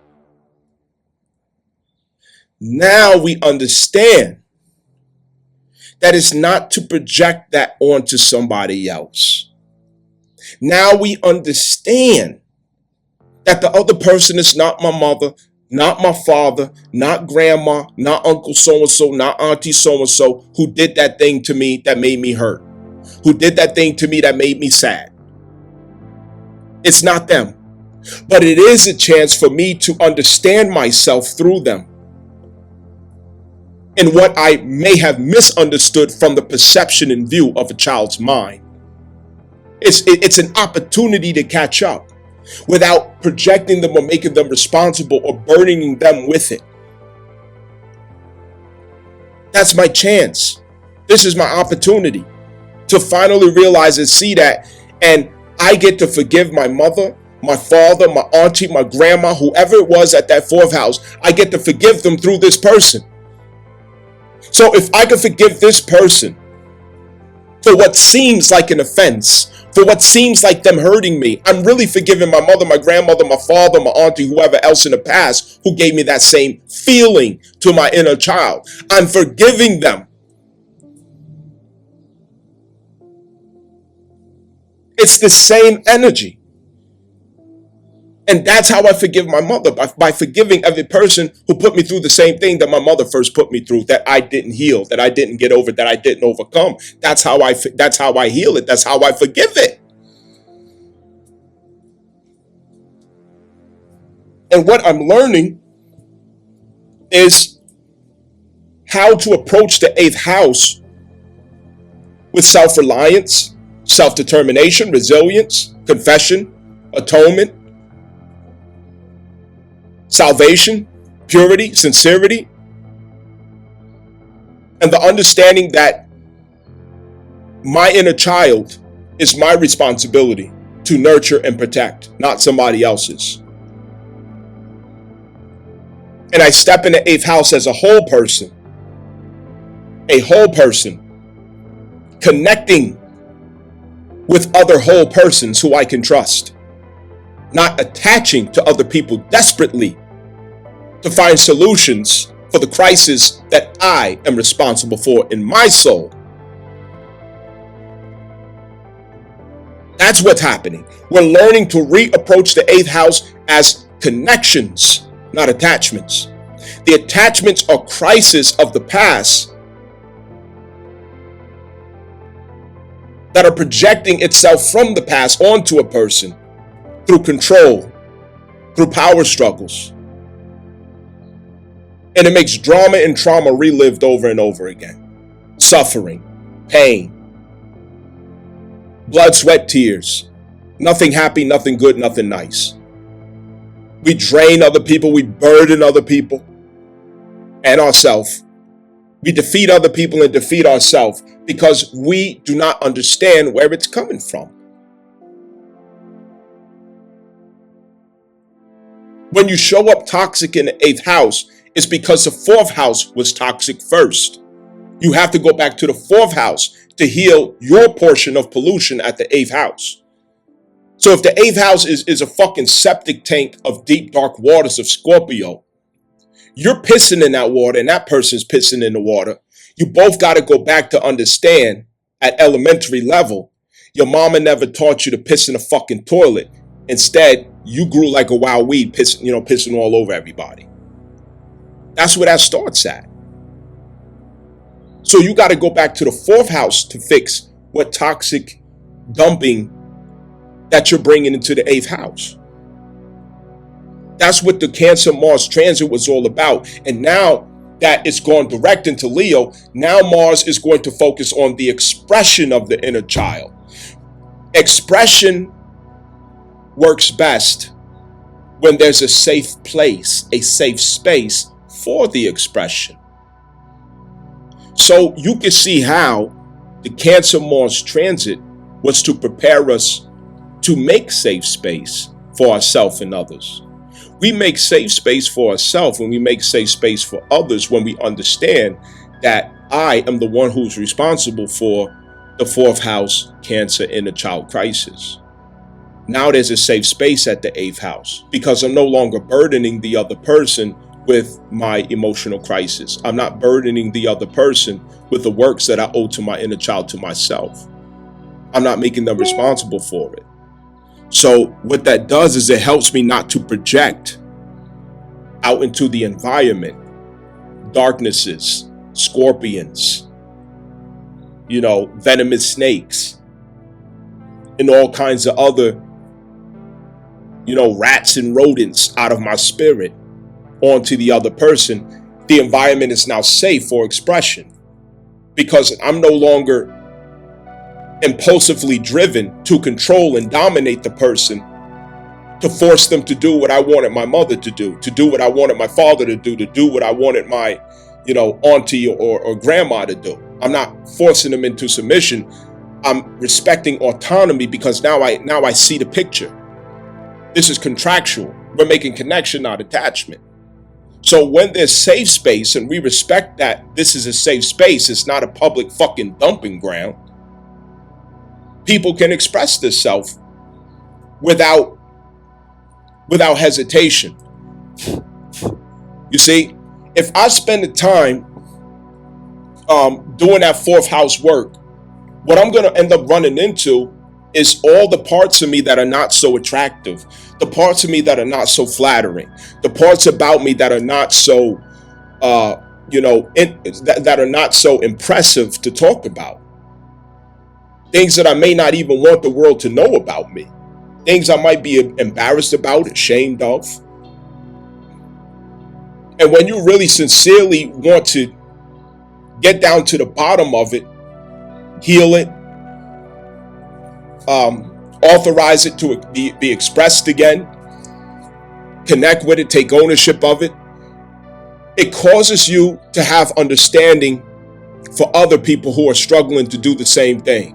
Now we understand that it's not to project that onto somebody else. Now we understand that the other person is not my mother, not my father, not grandma, not uncle so-and-so, not auntie so-and-so, who did that thing to me that made me hurt, who did that thing to me that made me sad. It's not them. But it is a chance for me to understand myself through them and what I may have misunderstood from the perception and view of a child's mind. It's an opportunity to catch up without projecting them or making them responsible or burdening them with it. That's my chance. This is my opportunity to finally realize and see that. And I get to forgive my mother, my father, my auntie, my grandma, whoever it was at that fourth house. I get to forgive them through this person. So if I can forgive this person for what seems like an offense, for what seems like them hurting me, I'm really forgiving my mother, my grandmother, my father, my auntie, whoever else in the past who gave me that same feeling to my inner child. I'm forgiving them. It's the same energy. And that's how I forgive my mother, by forgiving every person who put me through the same thing that my mother first put me through, that I didn't heal, that I didn't get over, that I didn't overcome. That's how I heal it. That's how I forgive it. And what I'm learning is how to approach the eighth house with self-reliance, self-determination, resilience, confession, atonement, salvation, purity, sincerity, and the understanding that my inner child is my responsibility to nurture and protect, not somebody else's. And I step in the eighth house as a whole person, connecting with other whole persons who I can trust, not attaching to other people desperately to find solutions for the crisis that I am responsible for in my soul. That's what's happening. We're learning to reapproach the eighth house as connections, not attachments. The attachments are crises of the past that are projecting itself from the past onto a person through control, through power struggles. And it makes drama and trauma relived over and over again. Suffering, pain, blood, sweat, tears. Nothing happy, nothing good, nothing nice. We drain other people, we burden other people and ourselves. We defeat other people and defeat ourselves because we do not understand where it's coming from. When you show up toxic in the eighth house, it's because the fourth house was toxic first. You have to go back to the fourth house to heal your portion of pollution at the eighth house. So if the eighth house is a fucking septic tank of deep, dark waters of Scorpio, you're pissing in that water and that person's pissing in the water. You both got to go back to understand at elementary level, your mama never taught you to piss in a fucking toilet. Instead, you grew like a wild weed, pissing all over everybody. That's where that starts at. So you got to go back to the fourth house to fix what toxic dumping that you're bringing into the eighth house. That's what the Cancer Mars transit was all about. And now that it's gone direct into Leo, now Mars is going to focus on the expression of the inner child. Expression works best when there's a safe place, a safe space for the expression. So you can see how the Cancer Mars transit was to prepare us to make safe space for ourselves and others. We make safe space for ourselves and we make safe space for others when we understand that I am the one who's responsible for the fourth house Cancer inner child crisis. Now there's a safe space at the 8th house because I'm no longer burdening the other person with my emotional crisis. I'm not burdening the other person with the works that I owe to my inner child, to myself. I'm not making them responsible for it. So what that does is it helps me not to project out into the environment darknesses, scorpions, venomous snakes, and all kinds of other, rats and rodents out of my spirit onto the other person. The environment is now safe for expression because I'm no longer impulsively driven to control and dominate the person, to force them to do what I wanted my mother to do what I wanted my father to do what I wanted my, auntie or grandma to do. I'm not forcing them into submission. I'm respecting autonomy because now I see the picture. This is contractual. We're making connection, not attachment. So when there's safe space and we respect that this is a safe space, it's not a public fucking dumping ground, people can express themselves without hesitation. You see, if I spend the time doing that 4th house work, what I'm going to end up running into is all the parts of me that are not so attractive, the parts of me that are not so flattering, the parts about me that are not so, that are not so impressive to talk about. Things that I may not even want the world to know about me. Things I might be embarrassed about, ashamed of. And when you really sincerely want to get down to the bottom of it, heal it, authorize it to be expressed again, connect with it, take ownership of it, it causes you to have understanding for other people who are struggling to do the same thing.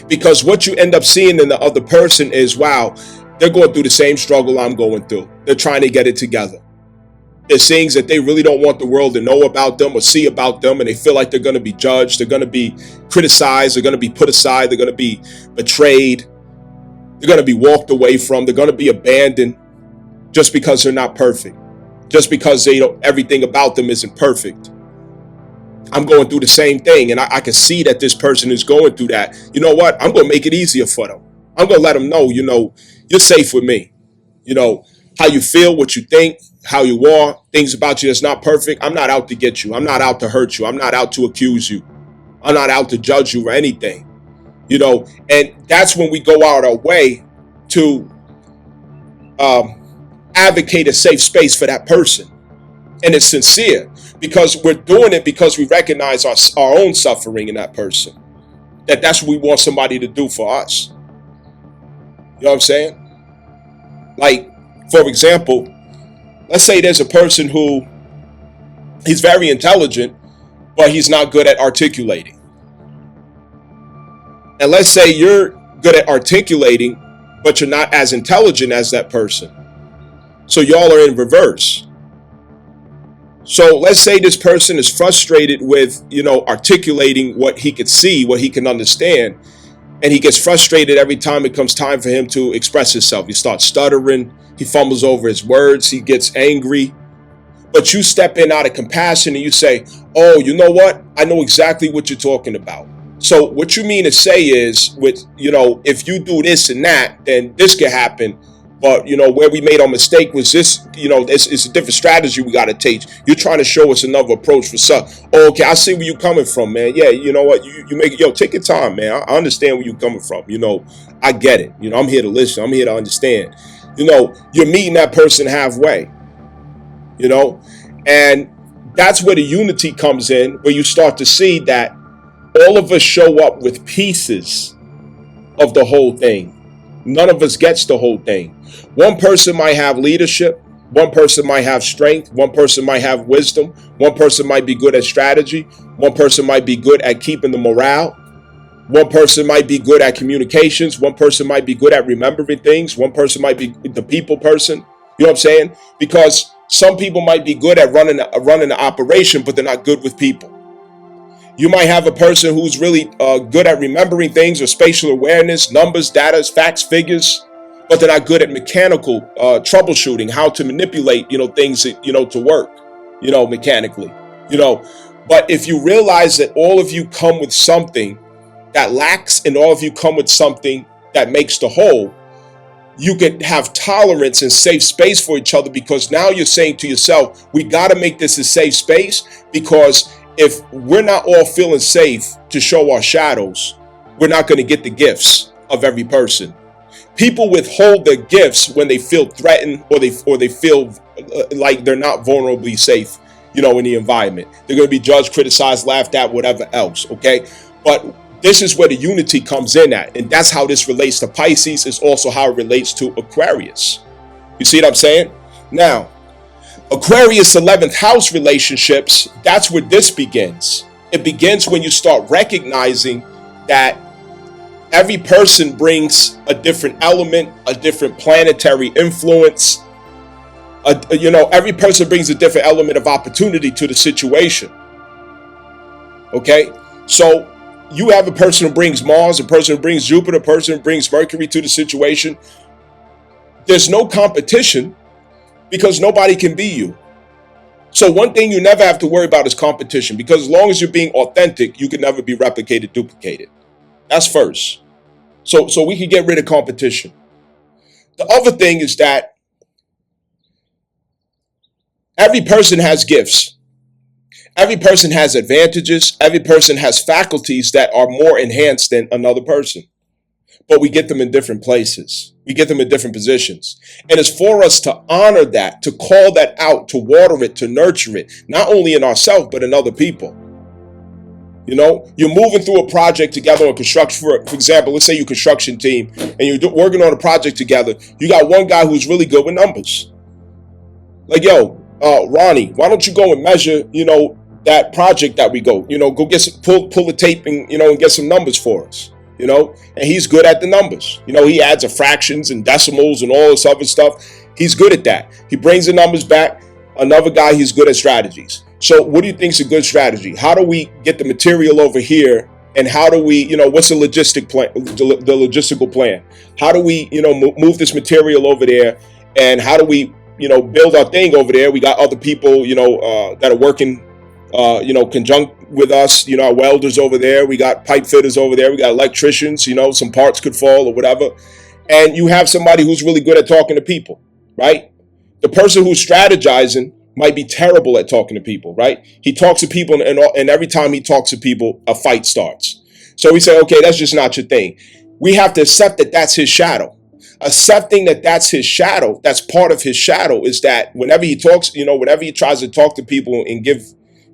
Because what you end up seeing in the other person is, wow, they're going through the same struggle I'm going through. They're trying to get it together. There's things that they really don't want the world to know about them or see about them, and they feel like they're going to be judged, they're going to be criticized, they're going to be put aside, they're going to be betrayed, they're going to be walked away from, they're going to be abandoned just because they're not perfect, just because everything about them isn't perfect. I'm going through the same thing, and I can see that this person is going through that. You know what? I'm going to make it easier for them. I'm going to let them know, you're safe with me. How you feel, what you think, how you are, things about you that's not perfect. I'm not out to get you. I'm not out to hurt you. I'm not out to accuse you. I'm not out to judge you or anything. And that's when we go out our way to advocate a safe space for that person. And it's sincere because we're doing it because we recognize our own suffering in that person. That's what we want somebody to do for us. You know what I'm saying? Like, for example, let's say there's a person who he's very intelligent, but he's not good at articulating. And let's say you're good at articulating, but you're not as intelligent as that person. So y'all are in reverse. So let's say this person is frustrated with, articulating what he could see, what he can understand. And he gets frustrated every time it comes time for him to express himself. He starts stuttering. He fumbles over his words. He gets angry. But you step in out of compassion and you say, oh, you know what? I know exactly what you're talking about. So what you mean to say is, if you do this and that, then this could happen. But, where we made our mistake was this, it's a different strategy we got to take. You're trying to show us another approach for something. Oh, okay, I see where you're coming from, man. Yeah, you know what? You make it. Take your time, man. I understand where you're coming from. I get it. I'm here to listen. I'm here to understand. You're meeting that person halfway, and that's where the unity comes in, where you start to see that all of us show up with pieces of the whole thing. None of us gets the whole thing. One person might have leadership. One person might have strength. One person might have wisdom. One person might be good at strategy. One person might be good at keeping the morale. One person might be good at communications. One person might be good at remembering things. One person might be the people person. You know what I'm saying? Because some people might be good at running an operation, but they're not good with people. You might have a person who's really good at remembering things or spatial awareness, numbers, data, facts, figures, but they're not good at mechanical troubleshooting, how to manipulate, things, to work, mechanically, you know. But if you realize that all of you come with something that lacks and all of you come with something that makes the whole, you can have tolerance and safe space for each other, because now you're saying to yourself, we got to make this a safe space, because if we're not all feeling safe to show our shadows, we're not going to get the gifts of every person. People withhold their gifts when they feel threatened, or they feel like they're not vulnerably safe, in the environment. They're going to be judged, criticized, laughed at, whatever else. Okay. But this is where the unity comes in at. And that's how this relates to Pisces. It's also how it relates to Aquarius. You see what I'm saying? Now, Aquarius 11th house relationships, that's where this begins. It begins when you start recognizing that every person brings a different element, a different planetary influence. Every person brings a different element of opportunity to the situation. Okay? So you have a person who brings Mars, a person who brings Jupiter, a person who brings Mercury to the situation. There's no competition, because nobody can be you. So one thing you never have to worry about is competition, because as long as you're being authentic, you can never be replicated, duplicated. That's first. So we can get rid of competition. The other thing is that every person has gifts. Every person has advantages. Every person has faculties that are more enhanced than another person. But we get them in different places. We get them in different positions. And it's for us to honor that, to call that out, to water it, to nurture it, not only in ourselves, but in other people. You're moving through a project together on construction. For example, let's say you're a construction team and you're working on a project together. You got one guy who's really good with numbers. Like, Ronnie, why don't you go and measure, that project that we go get some, pull the tape and, and get some numbers for us, and he's good at the numbers. He adds a fractions and decimals and all this other stuff. He's good at that. He brings the numbers back. Another guy, he's good at strategies. So what do you think is a good strategy? How do we get the material over here? And how do we, what's the logistical plan? How do we, move this material over there? And how do we, build our thing over there? We got other people, that are working, conjunct with us, our welders over there. We got pipe fitters over there. We got electricians, some parts could fall or whatever. And you have somebody who's really good at talking to people, right? The person who's strategizing might be terrible at talking to people, right? He talks to people, and every time he talks to people, a fight starts. So we say, okay, that's just not your thing. We have to accept that that's his shadow. Accepting that that's his shadow, that's part of his shadow, is that whenever he talks, whenever he tries to talk to people and give,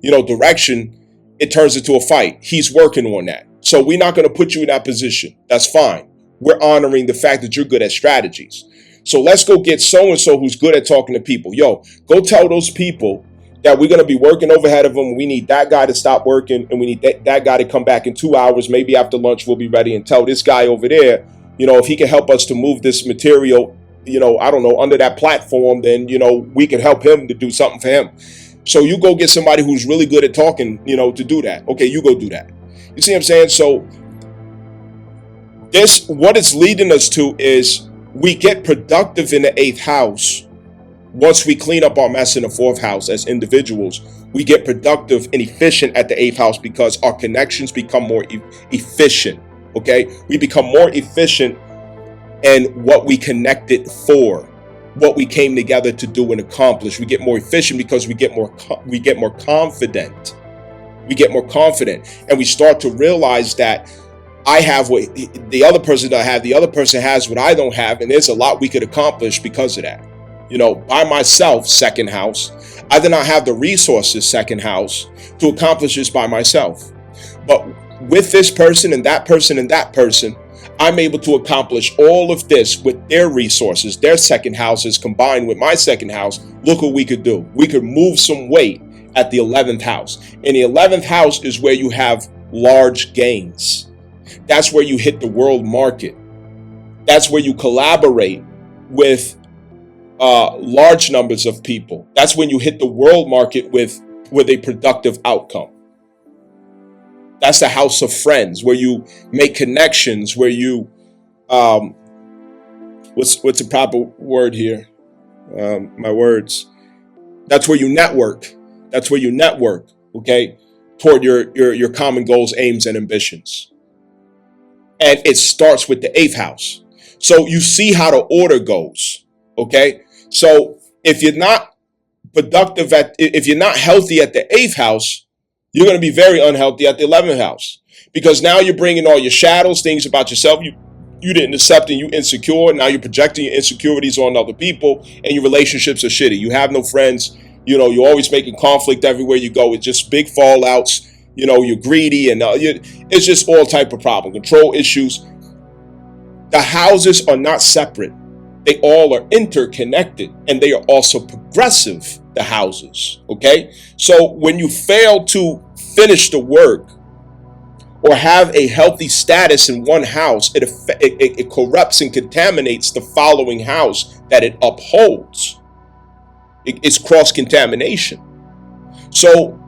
direction, it turns into a fight. He's working on that. So we're not going to put you in that position. That's fine. We're honoring the fact that you're good at strategies. So let's go get so-and-so who's good at talking to people. Yo, go tell those people that we're going to be working overhead of them. We need that guy to stop working, and we need that guy to come back in 2 hours. Maybe after lunch, we'll be ready, and tell this guy over there, if he can help us to move this material, I don't know, under that platform, then, we can help him to do something for him. So you go get somebody who's really good at talking, to do that. Okay, you go do that. You see what I'm saying? So what it's leading us to is we get productive in the 8th house. Once we clean up our mess in the 4th house as individuals, we get productive and efficient at the 8th house, because our connections become more efficient. Okay, we become more efficient in what we connected for, what we came together to do and accomplish. We get more efficient because we get more confident. We get more confident, and we start to realize that I have what the other person doesn't have. The other person has what I don't have, and there's a lot we could accomplish because of that. By myself, 2nd house, I do not have the resources, 2nd house, to accomplish this by myself. But with this person and that person and that person, I'm able to accomplish all of this with their resources, their 2nd houses combined with my 2nd house. Look what we could do. We could move some weight at the 11th house. And the 11th house is where you have large gains. That's where you hit the world market. That's where you collaborate with large numbers of people. That's when you hit the world market with a productive outcome. That's the house of friends, where you make connections, where you what's a proper word here? My words. That's where you network. That's where you network. Okay, toward your common goals, aims, and ambitions. And it starts with the eighth house. So you see how the order goes. Okay, so if you're not productive if you're not healthy at the eighth house, you're going to be very unhealthy at the 11th house, because now you're bringing all your shadows, things about yourself you didn't accept, and you insecure. Now you're projecting your insecurities on other people, and your relationships are shitty. You have no friends. You're always making conflict everywhere you go. It's just big fallouts. You're greedy, and it's just all type of problem, control issues. The houses are not separate. They all are interconnected, and they are also progressive, the houses, okay? So when you fail to finish the work or have a healthy status in one house, it corrupts and contaminates the following house that it upholds. It's cross-contamination. So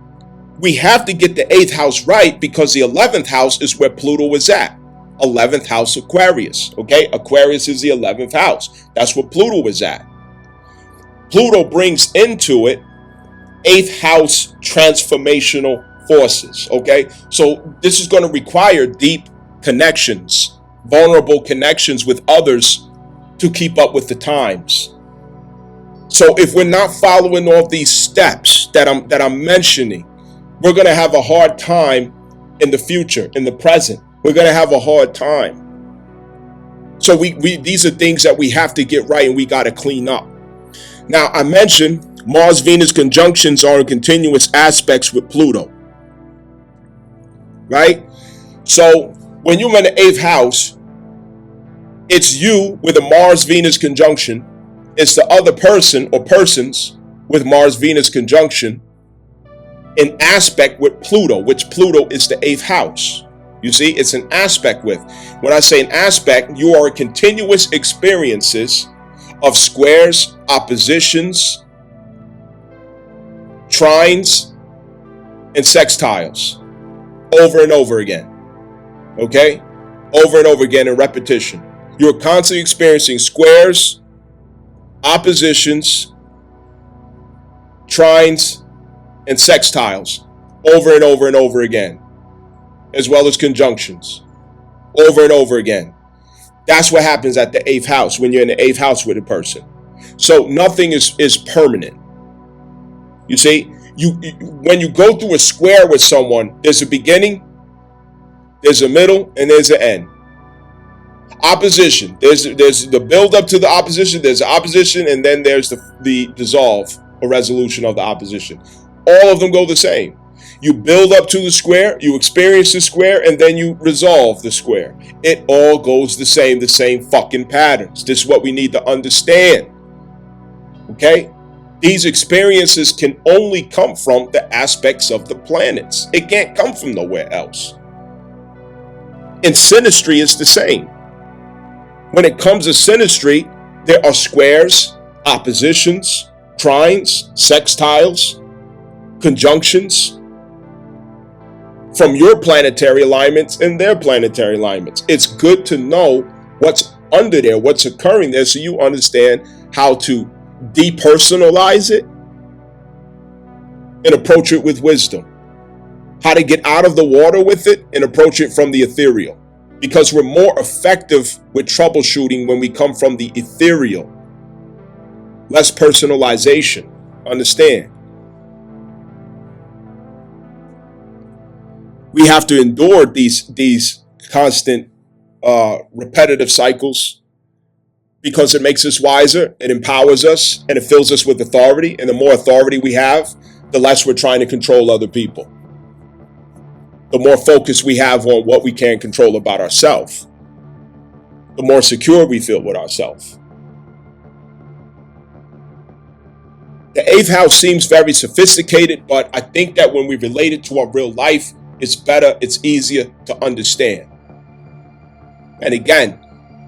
we have to get the 8th house right, because the 11th house is where Pluto is at. 11th house Aquarius, okay? Aquarius is the 11th house. That's where Pluto is at. Pluto brings into it 8th house transformational forces, okay? So this is going to require deep connections, vulnerable connections with others to keep up with the times. So if we're not following all these steps that I'm mentioning, we're going to have a hard time in the future, in the present. We're going to have a hard time. So these are things that we have to get right, and we got to clean up. Now, I mentioned Mars-Venus conjunctions are in continuous aspects with Pluto, right? So when you're in the 8th house, it's you with a Mars-Venus conjunction. It's the other person or persons with Mars-Venus conjunction in aspect with Pluto, which Pluto is the 8th house. You see, it's an aspect with. When I say an aspect, you are continuous experiences of squares, oppositions, trines, and sextiles over and over again. Okay? Over and over again in repetition. You're constantly experiencing squares, oppositions, trines, and sextiles over and over and over again, as well as conjunctions over and over again. That's what happens at the 8th house when you're in the 8th house with a person. So nothing is permanent. You see, when you go through a square with someone, there's a beginning, there's a middle, and there's an end. Opposition, there's the build up to the opposition, there's the opposition, and then there's the dissolve or resolution of the opposition. All of them go the same. You build up to the square, you experience the square, and then you resolve the square. It all goes the same fucking patterns. This is what we need to understand. Okay? These experiences can only come from the aspects of the planets. It can't come from nowhere else. In synastry, it's the same. When it comes to synastry, there are squares, oppositions, trines, sextiles, conjunctions from your planetary alignments and their planetary alignments. It's good to know what's under there, what's occurring there, so you understand how to depersonalize it and approach it with wisdom. How to get out of the water with it and approach it from the ethereal. Because we're more effective with troubleshooting when we come from the ethereal. Less personalization. Understand? We have to endure these constant repetitive cycles, because it makes us wiser, it empowers us, and it fills us with authority. And the more authority we have, the less we're trying to control other people. The more focus we have on what we can control about ourselves, the more secure we feel with ourselves. The 8th house seems very sophisticated, but I think that when we relate it to our real life, it's better, it's easier to understand. And again,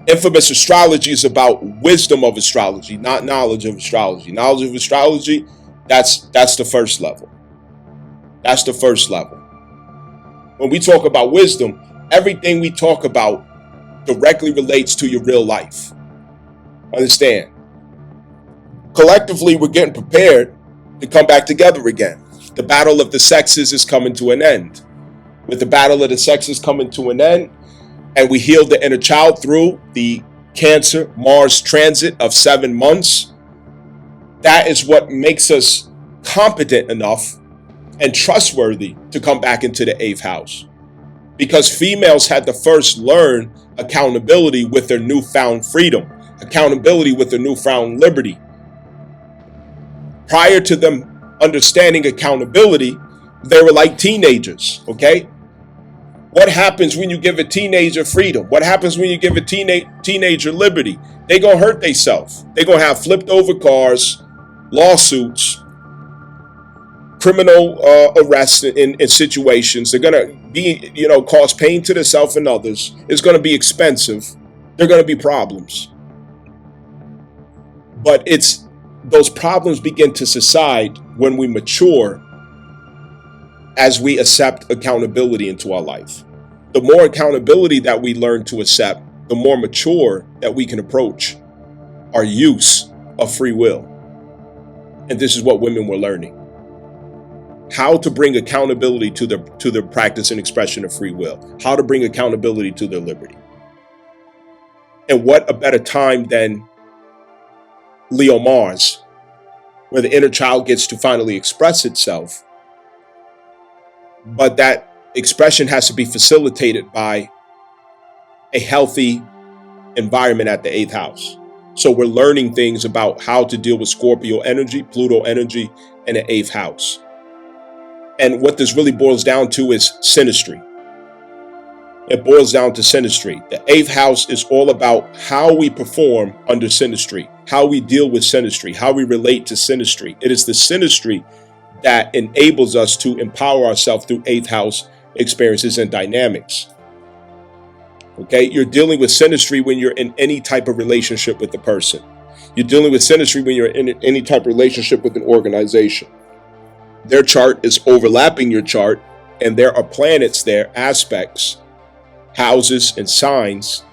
infamous astrology is about wisdom of astrology, not knowledge of astrology. Knowledge of astrology, that's the first level. That's the first level. When we talk about wisdom, everything we talk about directly relates to your real life. Understand? Collectively, we're getting prepared to come back together again. The battle of the sexes is coming to an end. With the battle of the sexes coming to an end, and we heal the inner child through the Cancer Mars transit of 7 months, that is what makes us competent enough and trustworthy to come back into the 8th house. Because females had to first learn accountability with their newfound freedom, accountability with their newfound liberty. Prior to them understanding accountability, they were like teenagers, okay? What happens when you give a teenager freedom? What happens when you give a teenager liberty? They gonna hurt themselves. They gonna have flipped over cars, lawsuits, criminal arrests in situations. They're gonna be, cause pain to themselves and others. It's gonna be expensive. There are gonna be problems. But those problems begin to subside when we mature, as we accept accountability into our life. The more accountability that we learn to accept, the more mature that we can approach our use of free will. And this is what women were learning. How to bring accountability to the practice and expression of free will. How to bring accountability to their liberty. And what a better time than Leo Mars, where the inner child gets to finally express itself. But that expression has to be facilitated by a healthy environment at the 8th house. So we're learning things about how to deal with Scorpio energy, Pluto energy, and the 8th house. And what this really boils down to is synastry. It boils down to synastry. The 8th house is all about how we perform under synastry, how we deal with synastry, how we relate to synastry. It is the synastry that enables us to empower ourselves through 8th house experiences and dynamics. Okay, you're dealing with synastry when you're in any type of relationship with the person. You're dealing with synastry when you're in any type of relationship with an organization. Their chart is overlapping your chart, and there are planets there, aspects, houses, and signs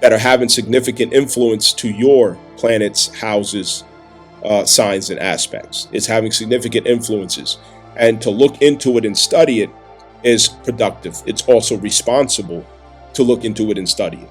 that are having significant influence to your planets, houses, signs, and aspects. It's having significant influences. And to look into it and study it is productive. It's also responsible to look into it and study it.